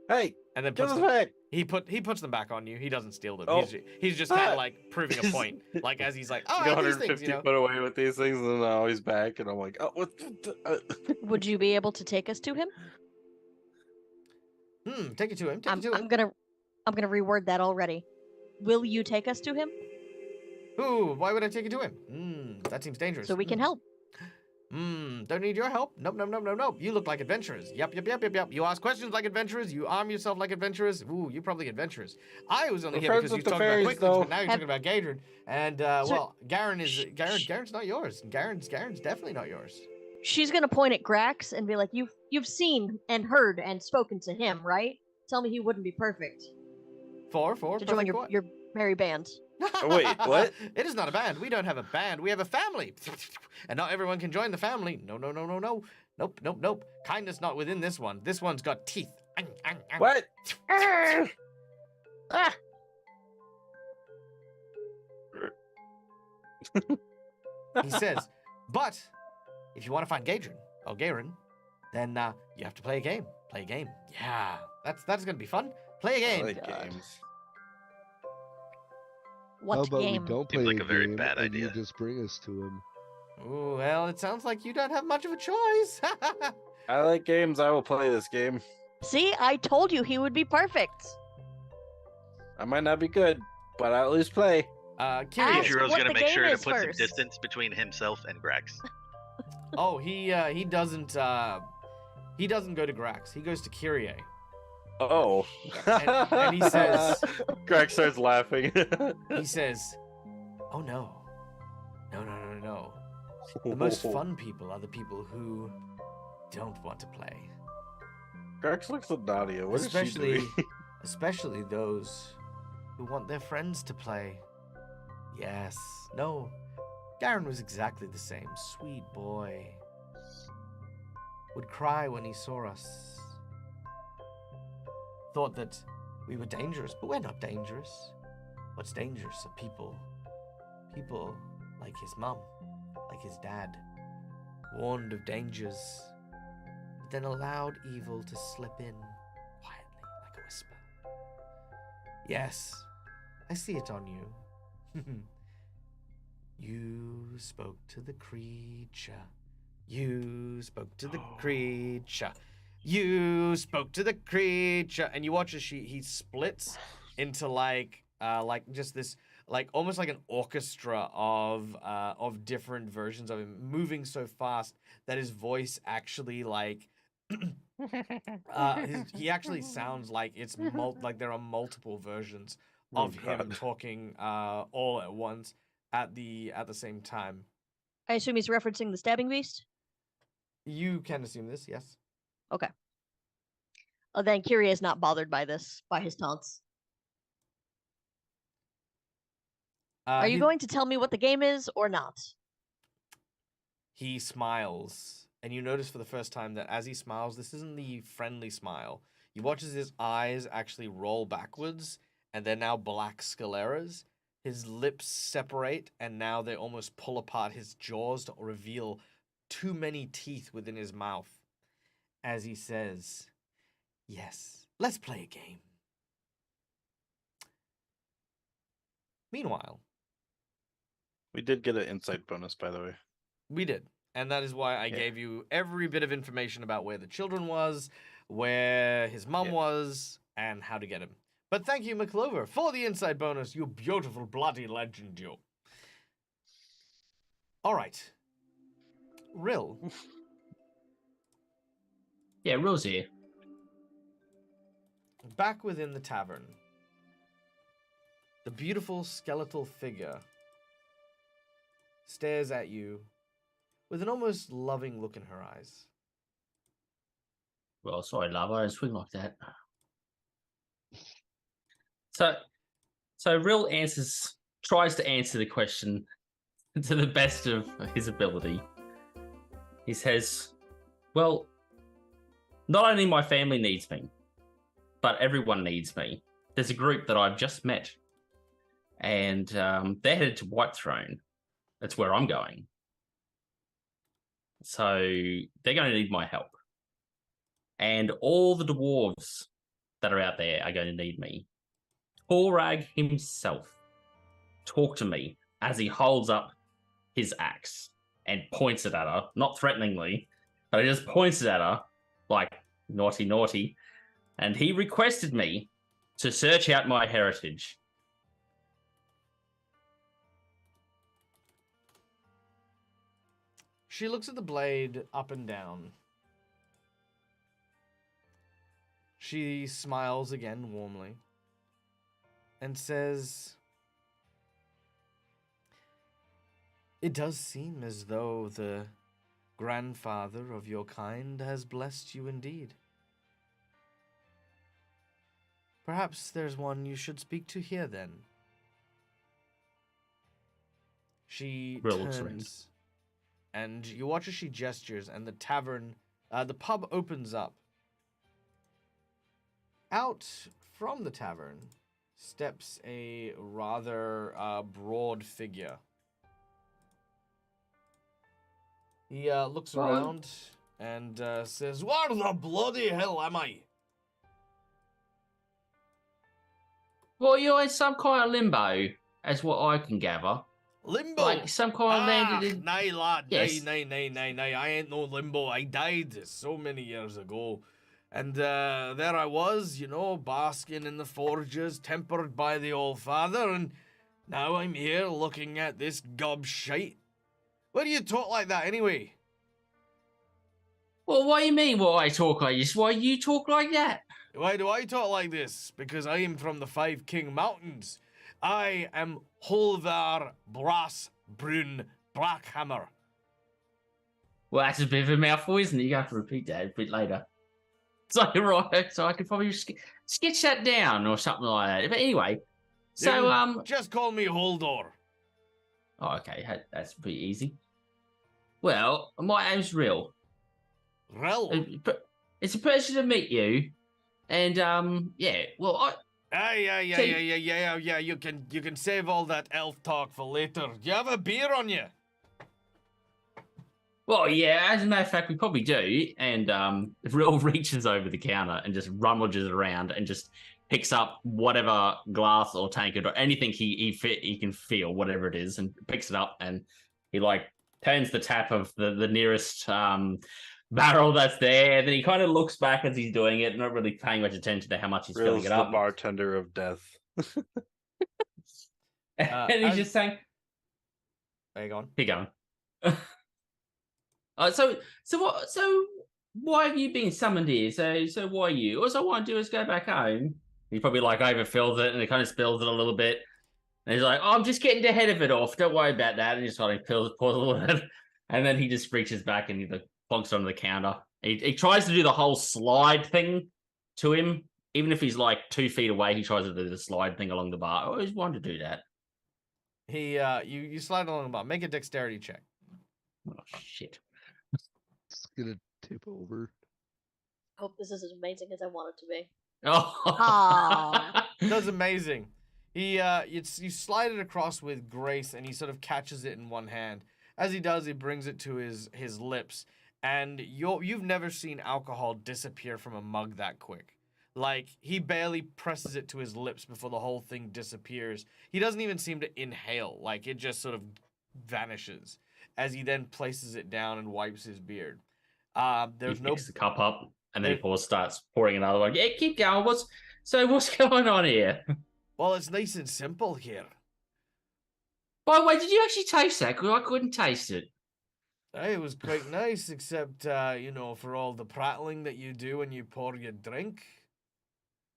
Hey, and then give us back. He puts them back on you. He doesn't steal them. Oh. He's just kind of like proving a point. Like as he's like, oh, I have these 150 things, foot away with these things, and now he's back, and I'm like, oh, what? Would you be able to take us to him? Take it to him. I'm gonna reword that already. Will you take us to him? Ooh, why would I take you to him? That seems dangerous. So we can help. Don't need your help. Nope. You look like adventurers. Yep. You ask questions like adventurers. You arm yourself like adventurers. Ooh, you're probably adventurers. I was only here because you talked about quick things, but now you're talking about Gadrin. And well, Garen's not yours. Garen's definitely not yours. She's gonna point at Grax and be like, "You've seen and heard and spoken to him, right? Tell me he wouldn't be perfect to join your merry band." Oh, wait, what? It is not a band. We don't have a band. We have a family. And not everyone can join the family. No. Nope. Kindness not within this one. This one's got teeth. What? He says, but if you want to find Garen, then you have to play a game. Yeah, that's going to be fun. Play a game. I like games. What How about game? we don't play Seems like a a very game bad and idea. you just bring us to him? Ooh, well, it sounds like you don't have much of a choice. I like games. I will play this game. See, I told you he would be perfect. I might not be good, but I'll at least play. Ask Kichiro's what gonna the make sure game to is put some first. distance between himself and Grax. Oh, he doesn't go to Grax. He goes to Kyrie. Oh. And he says, Greg starts laughing. He says, "Oh no. The most fun people are the people who don't want to play. Greg looks at Nadia. What is she doing? Especially those who want their friends to play. Yes. No. Garen was exactly the same. Sweet boy. Would cry when he saw us. Thought that we were dangerous, but we're not dangerous. What's dangerous are people. People like his mum, like his dad, warned of dangers, but then allowed evil to slip in quietly like a whisper. Yes, I see it on you. You spoke to the creature. You spoke to the creature. You spoke to the creature. And you watch as he splits into like just this, like almost like an orchestra of different versions of him, moving so fast that his voice actually like he actually sounds like it's like there are multiple versions of him talking all at once at the same time. I assume he's referencing the stabbing beast. You can assume this, yes. Okay. Oh, then Kyrie is not bothered by his taunts. Are you going to tell me what the game is or not? He smiles, and you notice for the first time that as he smiles, this isn't the friendly smile. You watch as his eyes actually roll backwards, and they're now black scleras. His lips separate, and now they almost pull apart his jaws to reveal too many teeth within his mouth. As he says, "Yes, let's play a game." Meanwhile, We did get an insight bonus, by the way. we did. And that is why I Yeah. gave you every bit of information about where the children was, where his mum was, and how to get him. But thank you, McClover, for the insight bonus, you beautiful bloody legend, you. All right. Rill. Yeah, Rill's here. Back within the tavern, the beautiful skeletal figure stares at you with an almost loving look in her eyes. Well, sorry, love, I don't swing like that. So Rill tries to answer the question to the best of his ability. He says, well, not only my family needs me, but everyone needs me. There's a group that I've just met, and they're headed to Whitethrone. That's where I'm going. So they're going to need my help. And all the dwarves that are out there are going to need me. Torag himself talked to me as he holds up his axe and points it at her, not threateningly, but he just points it at her like, naughty, naughty. And he requested me to search out my heritage. She looks at the blade up and down. She smiles again warmly and says, "It does seem as though the grandfather of your kind has blessed you indeed. Perhaps there's one you should speak to here then." She Rill looks around. turns, and you watch as she gestures, and the pub opens up. Out from the tavern steps a rather broad figure. He looks around and says, "Where the bloody hell am I?" Well, you're in some kind of limbo, as what I can gather. Limbo? Like some kind of landed in... Nay, lad. Yes. Nay. I ain't no limbo. I died so many years ago. And there I was, basking in the forges, tempered by the old father, and now I'm here looking at this gob shite. Why do you talk like that anyway? Well, what do you mean, why I talk like this? Why you talk like that? Why do I talk like this? Because I am from the Five King Mountains. I am Holvar Brass Brun Blackhammer. Well, that's a bit of a mouthful, isn't it? You have to repeat that a bit later. So, right, so I could probably sketch that down or something like that. But anyway, so, Just call me Holdor. Oh, okay, that's pretty easy. Well, my name's Rill. Rill? It's a pleasure to meet you. And, yeah, well, Yeah. You can save all that elf talk for later. Do you have a beer on you? Well, yeah, as a matter of fact, we probably do. And Rill reaches over the counter and just rummages around and just picks up whatever glass or tankard or anything he can feel, whatever it is, and picks it up, and he turns the tap of the nearest barrel that's there. And then he kind of looks back as he's doing it, not really paying much attention to how much he's filling it up. The bartender of death. And he's just saying, "There you go. Keep going." So why have you been summoned here? So why are you? All I want to do is go back home. He probably overfills it and he kind of spills it a little bit. And he's like, "Oh, I'm just getting the head of it off. Don't worry about that." And he just pours a little bit. And then he just reaches back and he plonks it onto the counter. He tries to do the whole slide thing to him. Even if he's 2 feet away, he tries to do the slide thing along the bar. I always wanted to do that. You slide along the bar. Make a dexterity check. Oh, shit. It's gonna tip over. I hope this is as amazing as I want it to be. Oh. That's amazing. You slide it across with grace, and he sort of catches it in one hand. As he does, he brings it to his lips, and you've never seen alcohol disappear from a mug that quick. Like, he barely presses it to his lips before the whole thing disappears. He doesn't even seem to inhale. Like, it just sort of vanishes as he then places it down and wipes his beard. There's He no... picks the cup up, and then there- starts pouring another one. Yeah, keep going. What's going on here? Well, it's nice and simple here. By the way, did you actually taste that? Because I couldn't taste it. It was quite nice, except, you know, for all the prattling that you do when you pour your drink.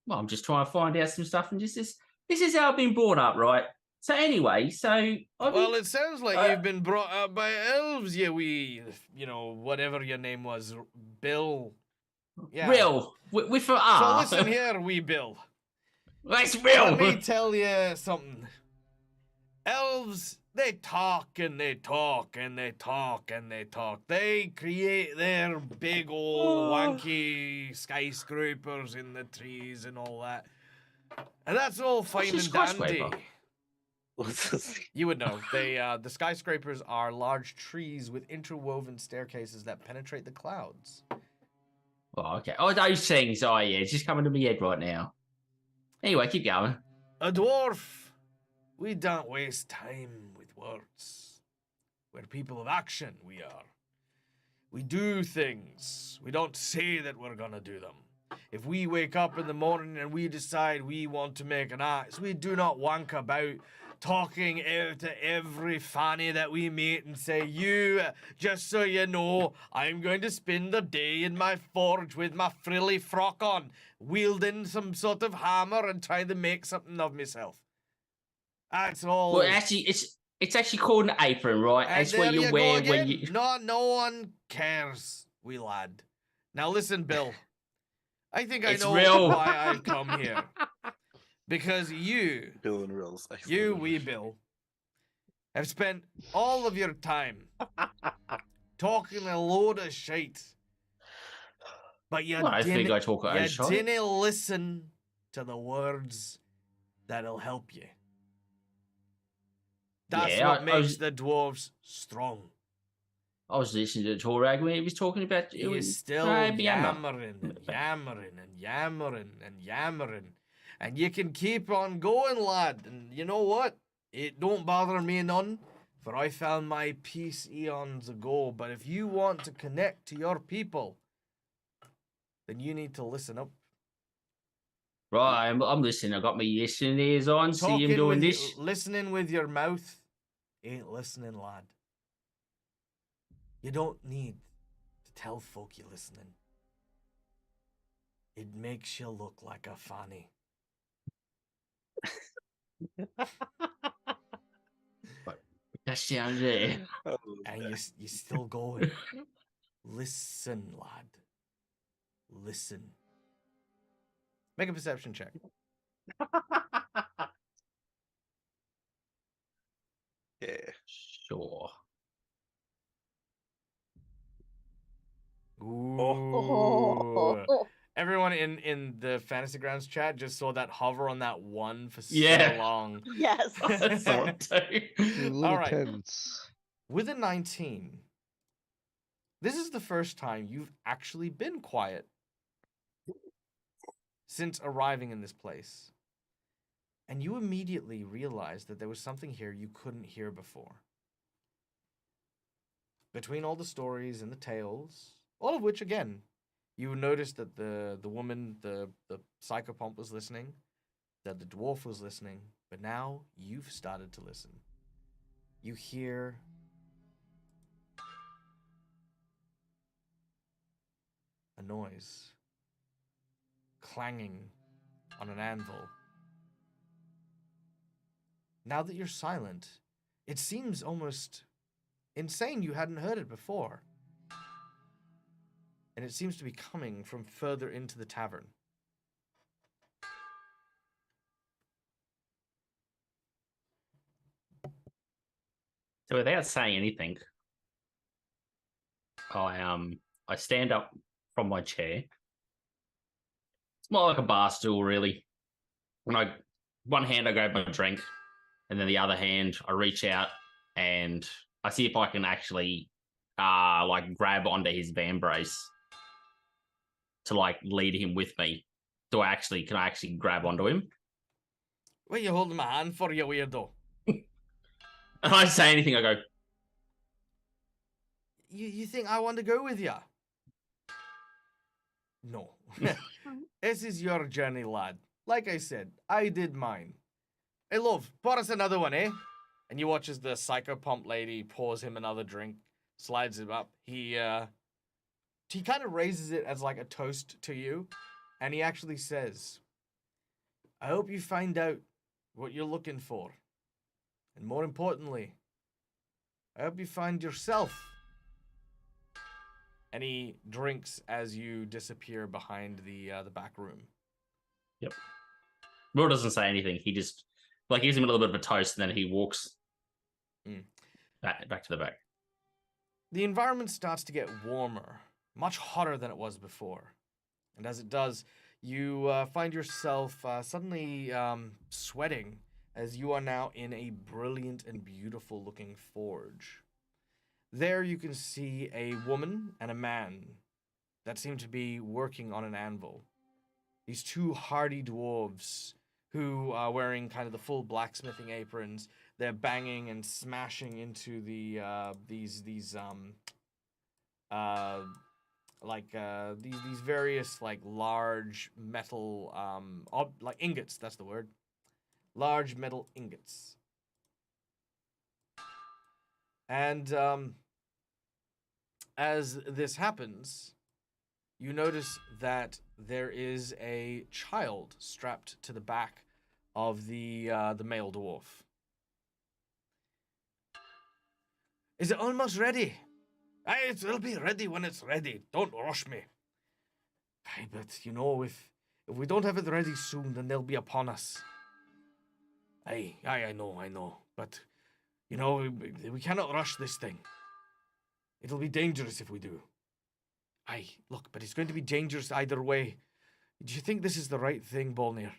Well, I'm just trying to find out some stuff, and this is how I've been brought up, right? So anyway, Well, it sounds like you've been brought up by elves, you wee, you know, whatever your name was, Bill. Yeah. real with an So R. listen here, wee Bill. That's real. Let me tell you something. Elves, they talk and they talk and they talk and they talk. They create their big old wanky skyscrapers in the trees and all that. And that's all fine a and skyscraper? dandy. What's this? You would know. The skyscrapers are large trees with interwoven staircases that penetrate the clouds. Oh, okay. Oh, those things. Oh, yeah. It's just coming to my head right now. Anyway, keep going. A dwarf. We don't waste time with words. We're people of action, we are. We do things. We don't say that we're gonna do them. If we wake up in the morning and we decide we want to make an axe, we do not wank about talking out to every fanny that we meet and say, you, just so you know, I'm going to spend the day in my forge with my frilly frock on, wielding some sort of hammer and trying to make something of myself. That's all. Well, actually, it's actually called an apron, right? And That's what there you go wear again. when you. No one cares, wee lad. Now listen, Bill. I think I It's know real. why I've come here. Because you, Bill and Rills. you wee Bill, have spent all of your time talking a load of shite. But you Well, I think I talk a you shite. didn't listen to the words that'll help you. That's Yeah, what I makes was- the dwarves strong. I was listening to Torag when he was talking about. He's still Yammer. yammering and yammering and yammering and yammering. And you can keep on going, lad. And you know what? It don't bother me none, for I found my peace eons ago. But if you want to connect to your people, then you need to listen up. Right, I'm listening. I got my listening ears on. See him Talking doing with this. listening with your mouth ain't listening, lad. You don't need to tell folk you're listening. It makes you look like a fanny. That's down there. And you still going. Listen, lad. Listen. Make a perception check. Yeah. Sure. Ooh. Oh. Everyone in the Fantasy Grounds chat just saw that hover on that one for so Yeah. long. Yes. That's the one too. You're a little All right. tense. With a 19, this is the first time you've actually been quiet since arriving in this place. And you immediately realized that there was something here you couldn't hear before. Between all the stories and the tales, all of which, again, you noticed that the woman, the psychopomp was listening, that the dwarf was listening, but now you've started to listen. You hear a noise clanging on an anvil. Now that you're silent, it seems almost insane you hadn't heard it before. And it seems to be coming from further into the tavern. So without saying anything, I stand up from my chair. It's more like a bar stool, really. When one hand I grab my drink, and then the other hand I reach out and I see if I can actually grab onto his van brace to lead him with me can I actually grab onto him? What are you holding my hand for, you weirdo? And I don't say anything. I go, You think I want to go with you? No. This is your journey, lad. Like I said, I did mine. Hey, love, pour us another one, eh? And you watch as the psychopomp lady pours him another drink, slides it up. He kind of raises it as like a toast to you, and he actually says, I hope you find out what you're looking for. And more importantly, I hope you find yourself. And he drinks as you disappear behind the back room. yep. Will doesn't say anything. He just gives him a little bit of a toast, and then he walks back to the back. The environment starts to get warmer, much hotter than it was before. And as it does, you find yourself suddenly sweating as you are now in a brilliant and beautiful looking forge. There you can see a woman and a man that seem to be working on an anvil. These two hardy dwarves who are wearing kind of the full blacksmithing aprons. They're banging and smashing into these various like large metal like ingots. That's the word. Large metal ingots. And as this happens, you notice that there is a child strapped to the back of the male dwarf. Is it almost ready? Aye, it'll be ready when it's ready. Don't rush me. Aye, but you know, if we don't have it ready soon, then they'll be upon us. Aye, I know. But, you know, we cannot rush this thing. It'll be dangerous if we do. Aye, look, but it's going to be dangerous either way. Do you think this is the right thing, Bolnir?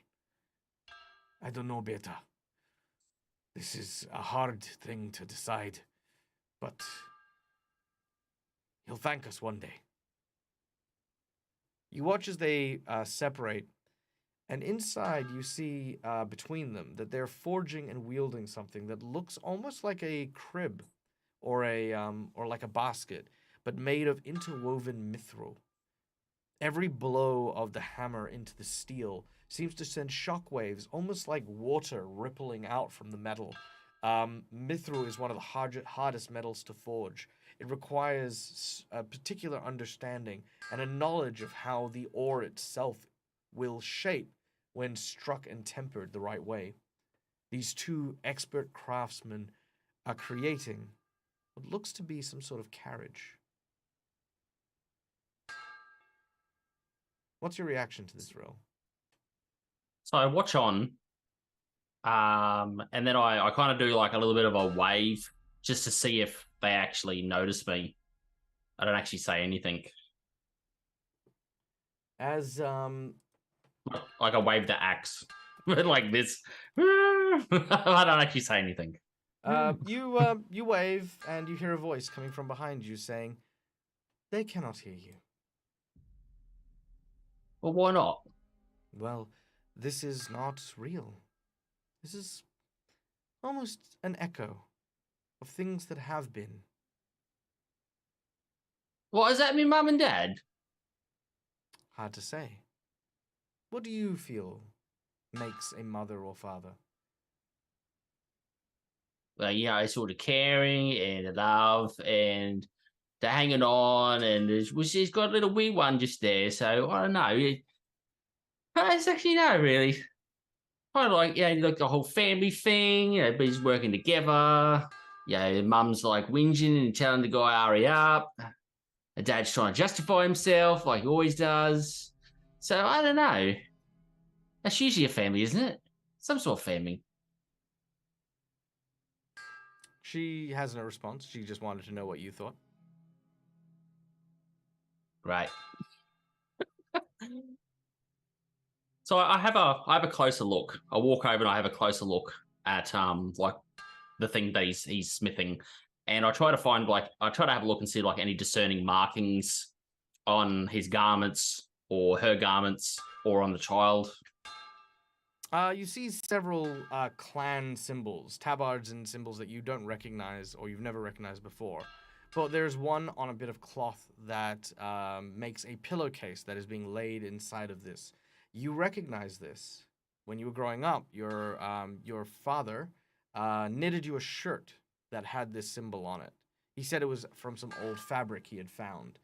I don't know, Beta. This is a hard thing to decide. But he'll thank us one day. You watch as they separate, and inside you see between them that they're forging and wielding something that looks almost like a crib or like a basket, but made of interwoven mithril. Every blow of the hammer into the steel seems to send shockwaves, almost like water rippling out from the metal. Mithril is one of the hardest metals to forge. It requires a particular understanding and a knowledge of how the ore itself will shape when struck and tempered the right way. These two expert craftsmen are creating what looks to be some sort of carriage. What's your reaction to this, Rill? So I watch on, and then I kind of do like a little bit of a wave just to see if they actually notice me. I don't actually say anything. As like I wave the axe, like this. I don't actually say anything. You wave, and you hear a voice coming from behind you saying, "They cannot hear you." Well, why not? Well, this is not real. This is almost an echo of things that have been. What, is that me mum and dad? Hard to say. What do you feel makes a mother or father? Well, you know, sort of caring and love, and they're hanging on, and she's got a little wee one just there, so I don't know. It's actually no, really. Kind of like, like the whole family thing, everybody's working together. Mum's like whinging and telling the guy, hurry up. The dad's trying to justify himself like he always does. So I don't know. That's usually a family, isn't it? Some sort of family. She has no response. She just wanted to know what you thought. Right. So I have a closer look. I walk over and I have a closer look at like the thing that he's smithing, and I try to find I try to have a look and see like any discerning markings on his garments or her garments or on the child? You see several clan symbols, tabards and symbols that you don't recognize or you've never recognized before. But there's one on a bit of cloth that makes a pillowcase that is being laid inside of this. You recognize this. When you were growing up, your father knitted you a shirt that had this symbol on it. He said it was from some old fabric he had found.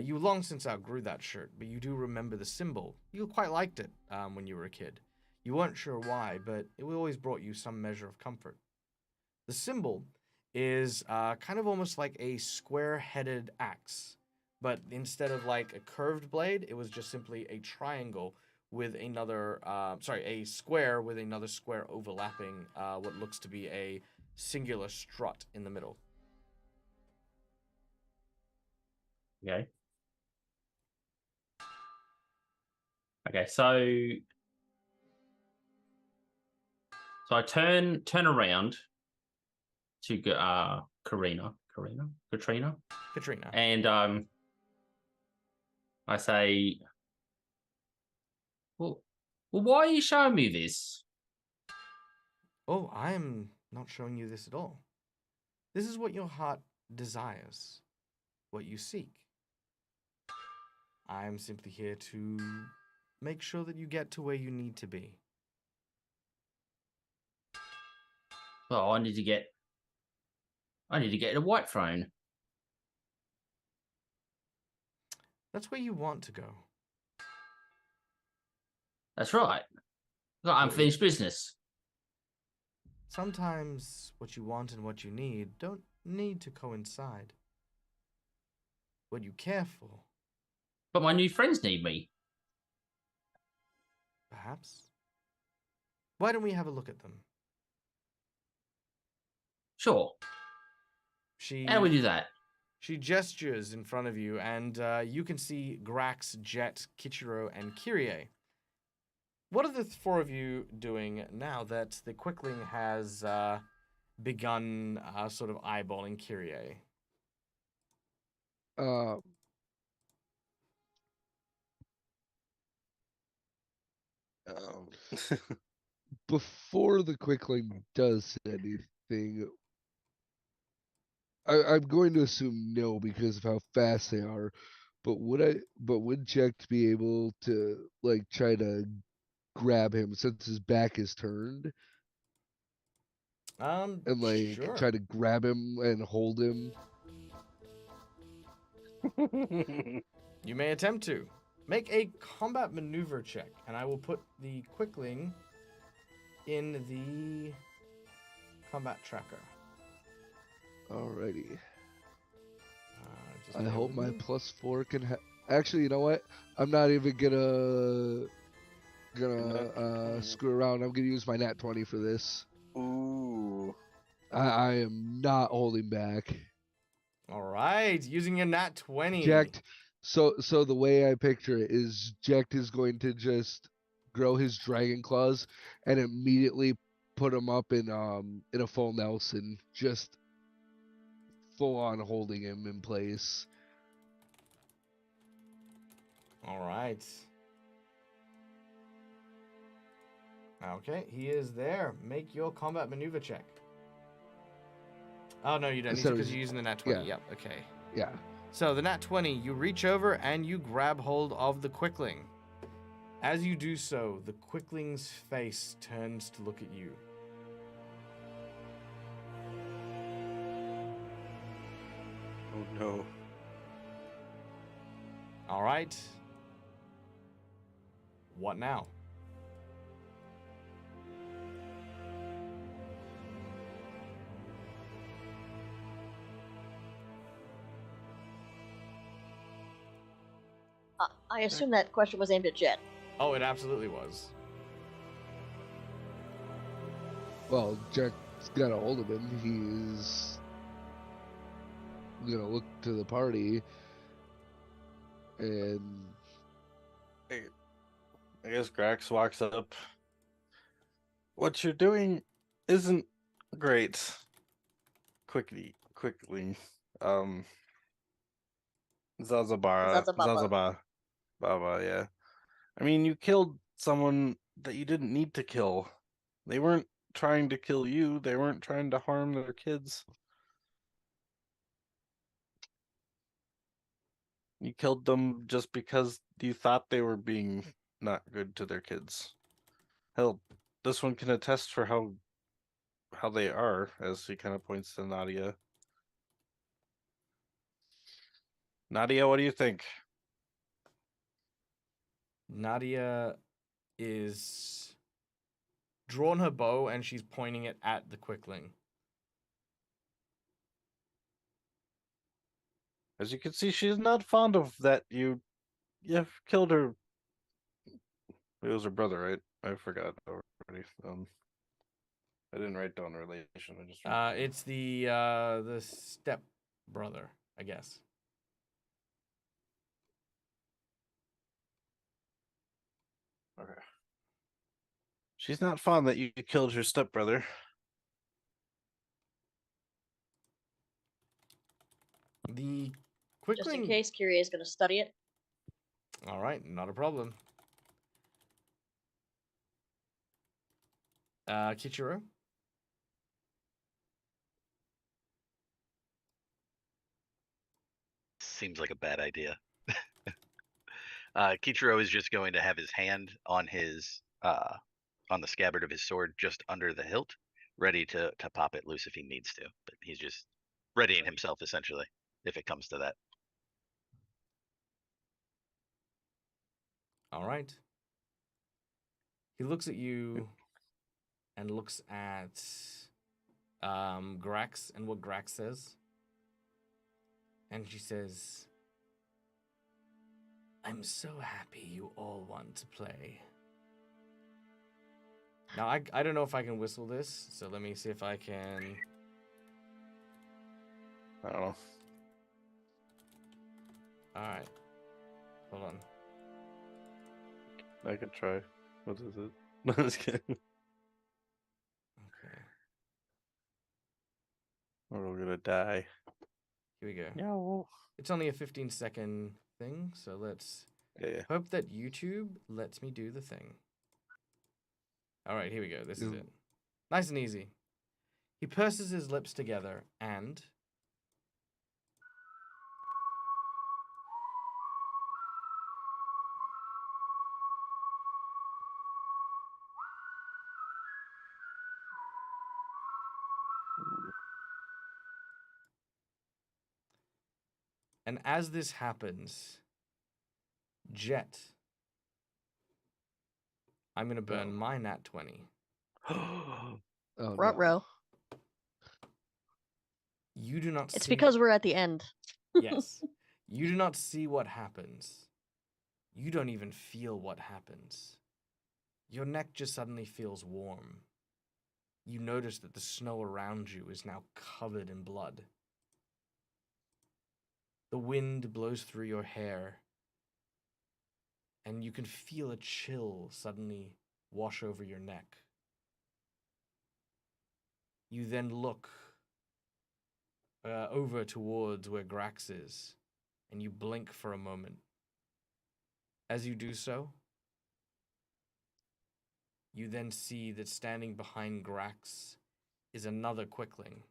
You long since outgrew that shirt, but you do remember the symbol. You quite liked it when you were a kid. You weren't sure why, but it always brought you some measure of comfort. The symbol is kind of almost like a square-headed axe, but instead of like a curved blade, it was just simply a triangle with another, a square with another square overlapping what looks to be a singular strut in the middle. Okay. Okay, so I turn around to Katrina, and I say, well, why are you showing me this? Oh, I am not showing you this at all. This is what your heart desires, what you seek. I am simply here to make sure that you get to where you need to be. Well, I need to get a Whitethrone. That's where you want to go. That's right. Got unfinished business. Sometimes what you want and what you need don't need to coincide. What you care for, But my new friends need me. perhaps. Why don't we have a look at them? Sure. How do we do that? She gestures in front of you, and you can see Grax, Jet, Kichiro, and Kyrie. What are the four of you doing now that the Quickling has begun sort of eyeballing Kyrie? Before the Quickling does anything, I'm going to assume no because of how fast they are. But would Jack be able to like try to grab him since his back is turned? And like sure. try to grab him and hold him. You may attempt to. Make a combat maneuver check, and I will put the Quickling in the combat tracker. Alrighty. Just I bear hope with my me. +4 can actually, you know what? I'm not even gonna screw around. I'm gonna use my nat 20 for this. Ooh. I am not holding back. All right, using a nat 20. Jacked. So the way I picture it is Jacked is going to just grow his dragon claws and immediately put him up in a full Nelson, just full on holding him in place. All right. Okay, he is there. Make your combat maneuver check. Oh, no, you don't need to because you're using the nat 20. Yeah. Yep, okay. Yeah. So the nat 20, you reach over and you grab hold of the Quickling. As you do so, the Quickling's face turns to look at you. Oh no. All right. What now? I assume that question was aimed at Jet. Oh, it absolutely was. Well, Jack's got a hold of him. He's gonna look to the party and I guess Grax walks up. What you're doing isn't great. Quickly. Zazabara. Zazababa. Baba, yeah. I mean, you killed someone that you didn't need to kill. They weren't trying to kill you. They weren't trying to harm their kids. You killed them just because you thought they were being not good to their kids. Hell, this one can attest for how they are, as he kind of points to Nadia. Nadia, what do you think? Nadia is drawn her bow and she's pointing it at the quickling. As you can see, she's not fond of that you've killed her. It was her brother, right? I forgot already. I didn't write down relation. I just It's the step brother, I guess. okay. She's not fond that you killed her stepbrother. The Just in quickling. case Kyrie is going to study it. All right, not a problem. Kichiro. Seems like a bad idea. Kichiro is just going to have his hand on the scabbard of his sword, just under the hilt, ready to pop it loose if he needs to. But he's just readying himself essentially, if it comes to that. All right. He looks at you and looks at Grax and what Grax says. And she says, I'm so happy you all want to play. Now, I don't know if I can whistle this, so let me see if I can. I don't know. All right. Hold on. I could try. What is it? No, I'm just kidding. Okay. Or we're gonna die. Here we go. No. It's only a 15-second thing, so let's Yeah. hope that YouTube lets me do the thing. All right, here we go. This is it. Nice and easy. He purses his lips together and... And as this happens, Jet, I'm going to burn my nat 20. Oh, Front no. row. You do not It's see... because we're at the end. Yes. You do not see what happens. You don't even feel what happens. Your neck just suddenly feels warm. You notice that the snow around you is now covered in blood. The wind blows through your hair, and you can feel a chill suddenly wash over your neck. You then look over towards where Grax is, and you blink for a moment. As you do so, you then see that standing behind Grax is another quickling.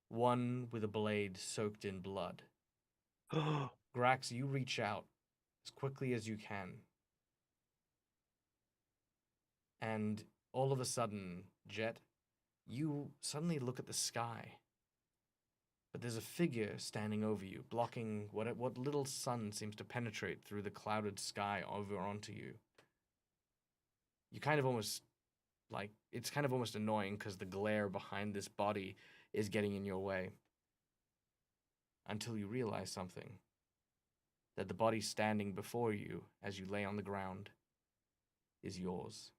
One with a blade soaked in blood. Grax, you reach out as quickly as you can. And all of a sudden, Jet, you suddenly look at the sky. But there's a figure standing over you, blocking what little sun seems to penetrate through the clouded sky over onto you. You kind of almost, it's kind of almost annoying because the glare behind this body is getting in your way. Until you realize something. That the body standing before you as you lay on the ground is yours.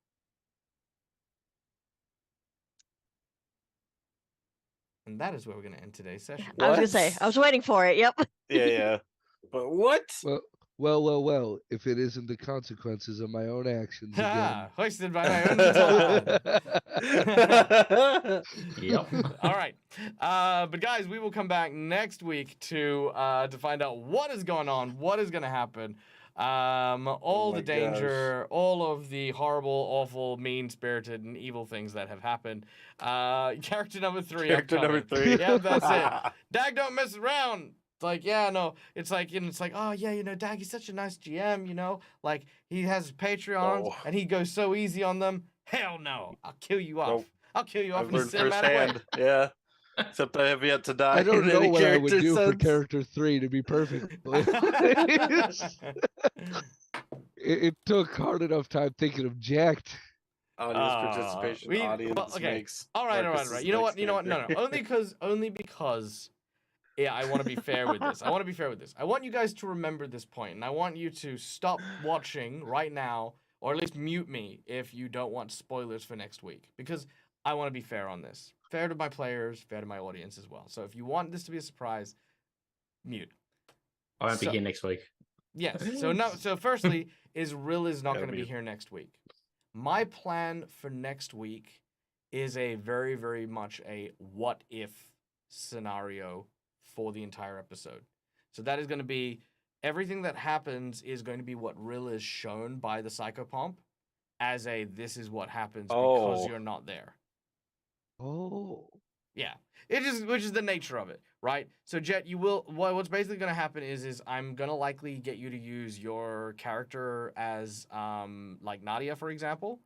And that is where we're going to end today's session. I was going to say, I was waiting for it. Yep. Yeah. But what? Well, Well, if it isn't the consequences of my own actions again. Hoisted by my own baton. Yep. All right, but guys, we will come back next week to find out what is going on, what is going to happen, all my the danger, all of the horrible, awful, mean-spirited, and evil things that have happened. Character number 3. Character number upcoming. 3. Yeah, that's it. Dag don't mess around. It's like, yeah, no. It's like, oh yeah, Dag, he's such a nice GM, like he has Patreons Oh. and he goes so easy on them. Hell no, I'll kill you off. Nope. I'll kill you off I've in a learned cinematic way. firsthand. Yeah. Except I have yet to die. I don't in know any what I would character do for sense. character 3, to be perfectly honest. It took hard enough time thinking of Jacked. Audience participation. Audience makes. All right. Marcus's You know next what? No. character. Only because. Yeah, I want to be fair with this. I want you guys to remember this point, and I want you to stop watching right now, or at least mute me if you don't want spoilers for next week, because I want to be fair on this. Fair to my players, fair to my audience as well. So if you want this to be a surprise, mute. I won't be here next week. Yes. So firstly, Rill is not Gotta going to be mute. here next week. My plan for next week is a very, very much a what if scenario for the entire episode. So that is going to be everything that happens is going to be what Rill is shown by the psychopomp as a this is what happens because you're not there. Oh. Yeah. Which is the nature of it, right? So Jet, what's basically going to happen is I'm going to likely get you to use your character as like Nadia, for example.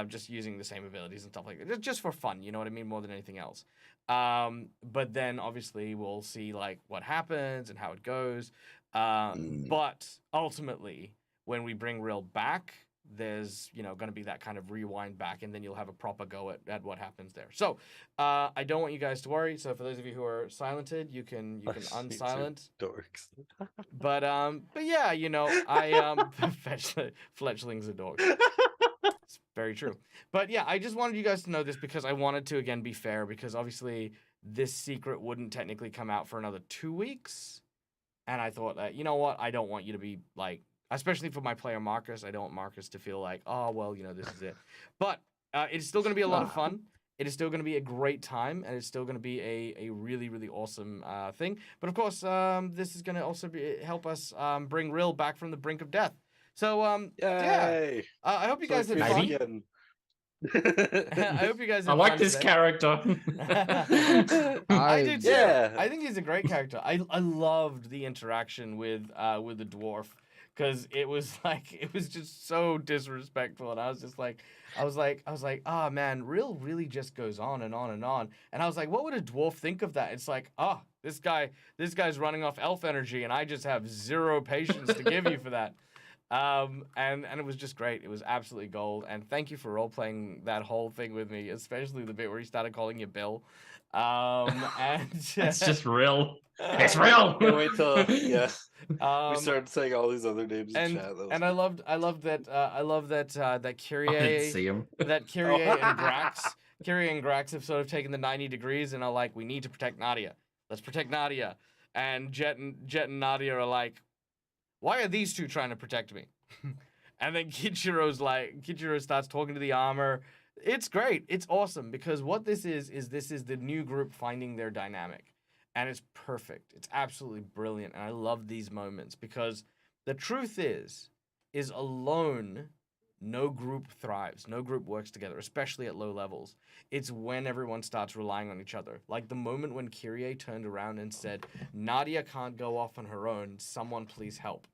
Just using the same abilities and stuff like that. Just for fun, you know what I mean, more than anything else. But then obviously we'll see like what happens and how it goes. But ultimately, when we bring Rill back, there's going to be that kind of rewind back, and then you'll have a proper go at what happens there. So I don't want you guys to worry. So for those of you who are silented, you can unsilent. Dorks. But yeah, I fletchlings are dogs. It's very true. But yeah, I just wanted you guys to know this because I wanted to again be fair, because obviously this secret wouldn't technically come out for another 2 weeks. And I thought that, you know what, I don't want you to be like, especially for my player Marcus, I don't want Marcus to feel like, oh well, this is it. But it's still going to be a lot of fun. It is still going to be a great time, and it's still going to be a really, really awesome thing. But of course, this is going to also help us bring Rill back from the brink of death. So Yay! I hope you guys had fun. Again. I hope you guys had I like fun this today. character. I do too. Yeah. I think he's a great character. I loved the interaction with the dwarf, because it was just so disrespectful, and I was like, oh man, Rill really just goes on and on and on. And I was like, what would a dwarf think of that? It's like, oh, this guy's running off elf energy, and I just have zero patience to give you for that. And it was just great. It was absolutely gold. And thank you for role playing that whole thing with me, especially the bit where he started calling you Bill. And It's just real. It's real. Can't wait till we started saying all these other names in chat. And I loved that Kyrie I didn't see him. and Grax have sort of taken the 90 degrees and are like, we need to protect Nadia. Let's protect Nadia. And Jet and Nadia are like, why are these two trying to protect me? And then Kichiro starts talking to the armor. It's great. It's awesome, because what this is the new group finding their dynamic. And it's perfect. It's absolutely brilliant. And I love these moments, because the truth is alone, no group thrives. No group works together, especially at low levels. It's when everyone starts relying on each other. Like the moment when Kyrie turned around and said, Nadia can't go off on her own. Someone please help.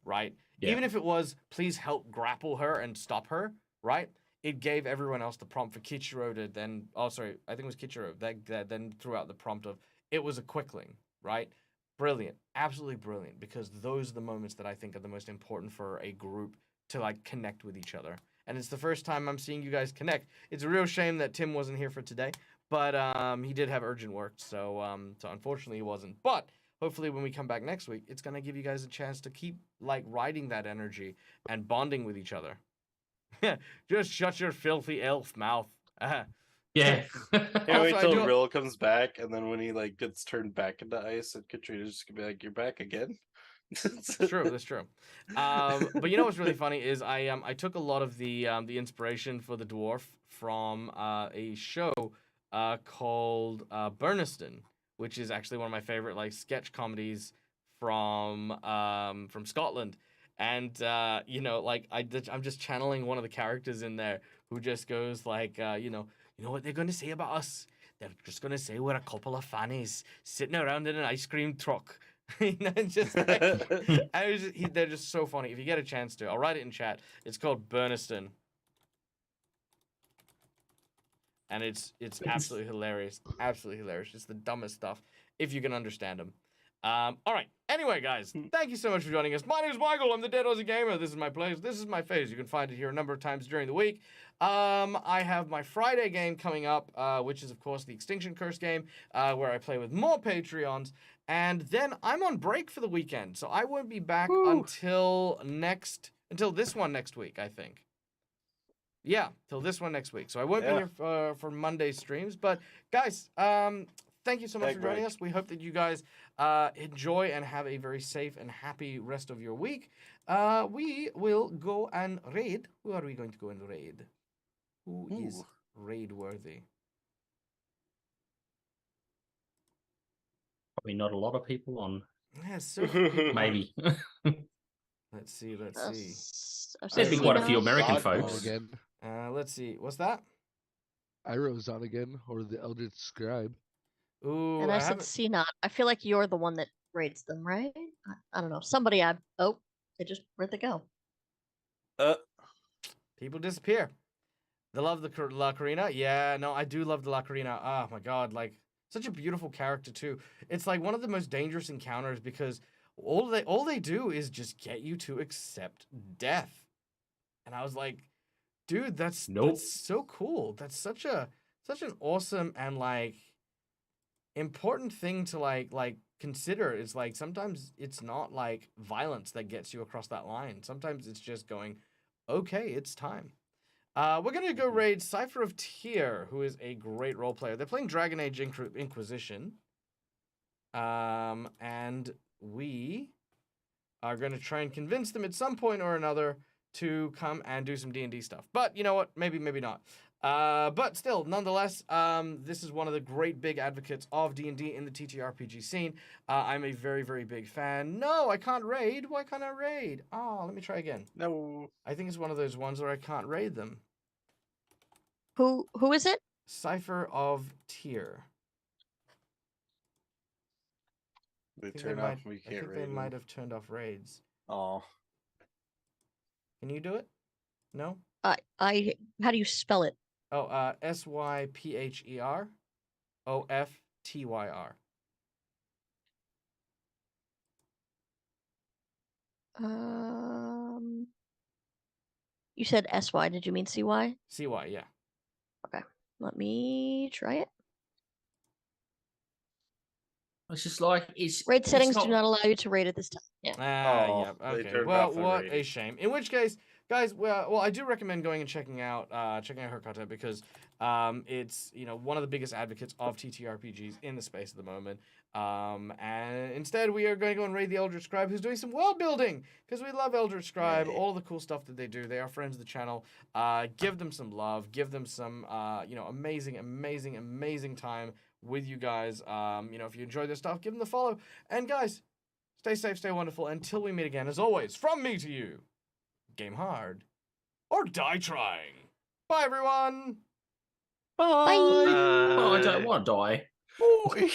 Right? Yeah. Even if it was, please help grapple her and stop her. Right? It gave everyone else the prompt for Kichiro to then, I think it was Kichiro that then threw out the prompt of, it was a quickling, right? Brilliant. Absolutely brilliant, because those are the moments that I think are the most important for a group to like connect with each other. And it's the first time I'm seeing you guys connect. It's a real shame that Tim wasn't here for today, but he did have urgent work, so unfortunately he wasn't. But hopefully when we come back next week, it's going to give you guys a chance to keep like riding that energy and bonding with each other. Just shut your filthy elf mouth. Yeah. Can't wait till Rill comes back, and then when he like gets turned back into ice, and Katrina's just gonna be like, "You're back again." True, that's true. But you know what's really funny is I took a lot of the inspiration for the dwarf from a show called Burniston, which is actually one of my favorite like sketch comedies from Scotland. And you know, like I'm just channeling one of the characters in there who just goes like, you know what they're gonna say about us? They're just gonna say we're a couple of fannies sitting around in an ice cream truck. You know, just like, they're just so funny. If you get a chance to, I'll write it in chat. It's called Burniston, and it's absolutely hilarious. Absolutely hilarious. It's the dumbest stuff if you can understand them. All right. Anyway, guys, thank you so much for joining us. My name is Michael. I'm the Dead Aussie Gamer. This is my place. This is my face. You can find it here a number of times during the week. I have my Friday game coming up, which is, of course, the Extinction Curse game, where I play with more Patreons. And then I'm on break for the weekend, so I won't be back until this one next week, I think. Yeah, till this one next week. So I won't be here for Monday streams. But guys, thank you so much for joining us. We hope that you guys enjoy and have a very safe and happy rest of your week. We will go and raid. Who are we going to go and raid? Who is raid worthy? Probably not a lot of people on. Yeah, so few people Maybe. Let's see. There's been quite a few American Zod on folks. again. Let's see. What's that? Iroh's on again, or the Eldritch Scribe. Ooh, And I said C-Not. I feel like you're the one that raids them, right? I don't know. Somebody where'd they go? People disappear. They love the La Carina. Yeah, no, I do love the La Carina. Oh my god, like such a beautiful character too. It's like one of the most dangerous encounters because all they do is just get you to accept death. And I was like, dude, that's so cool. That's such an awesome and like important thing to like consider. Is like sometimes it's not like violence that gets you across that line. Sometimes it's just going, okay, it's time. We're gonna go raid Cypher of Tyr, who is a great role player. They're playing Dragon Age Inquisition. And we are gonna try and convince them at some point or another to come and do some D&D stuff. But you know what? Maybe not. But still, nonetheless, this is one of the great big advocates of D&D in the TTRPG scene. I'm a very, very big fan. No, I can't raid. Why can't I raid? Oh, let me try again. No. I think it's one of those ones where I can't raid them. Who is it? Cypher of Tyr. They turn off. We can't I think raid they them. might have turned off raids. Oh. Can you do it? No? How do you spell it? Oh, SYPHER OFTYR. You said SY. Did you mean CY? CY, yeah. Okay. Let me try it. It's just like Raid settings do not allow you to raid at this time. Yeah. Yeah. they Okay. turned Well, off the what a rating. shame. In which case, guys, well, I do recommend going and checking out her content because it's one of the biggest advocates of TTRPGs in the space at the moment. And instead, we are going to go and raid the Eldritch Scribe, who's doing some world building because we love Eldritch Scribe. Yay. All the cool stuff that they do. They are friends of the channel. Give them some love. Give them some amazing time with you guys. If you enjoy this stuff, give them the follow. And guys, stay safe, stay wonderful. Until we meet again, as always, from me to you, game hard or die trying. Bye, everyone. Bye. Oh, I don't want to die. Boy.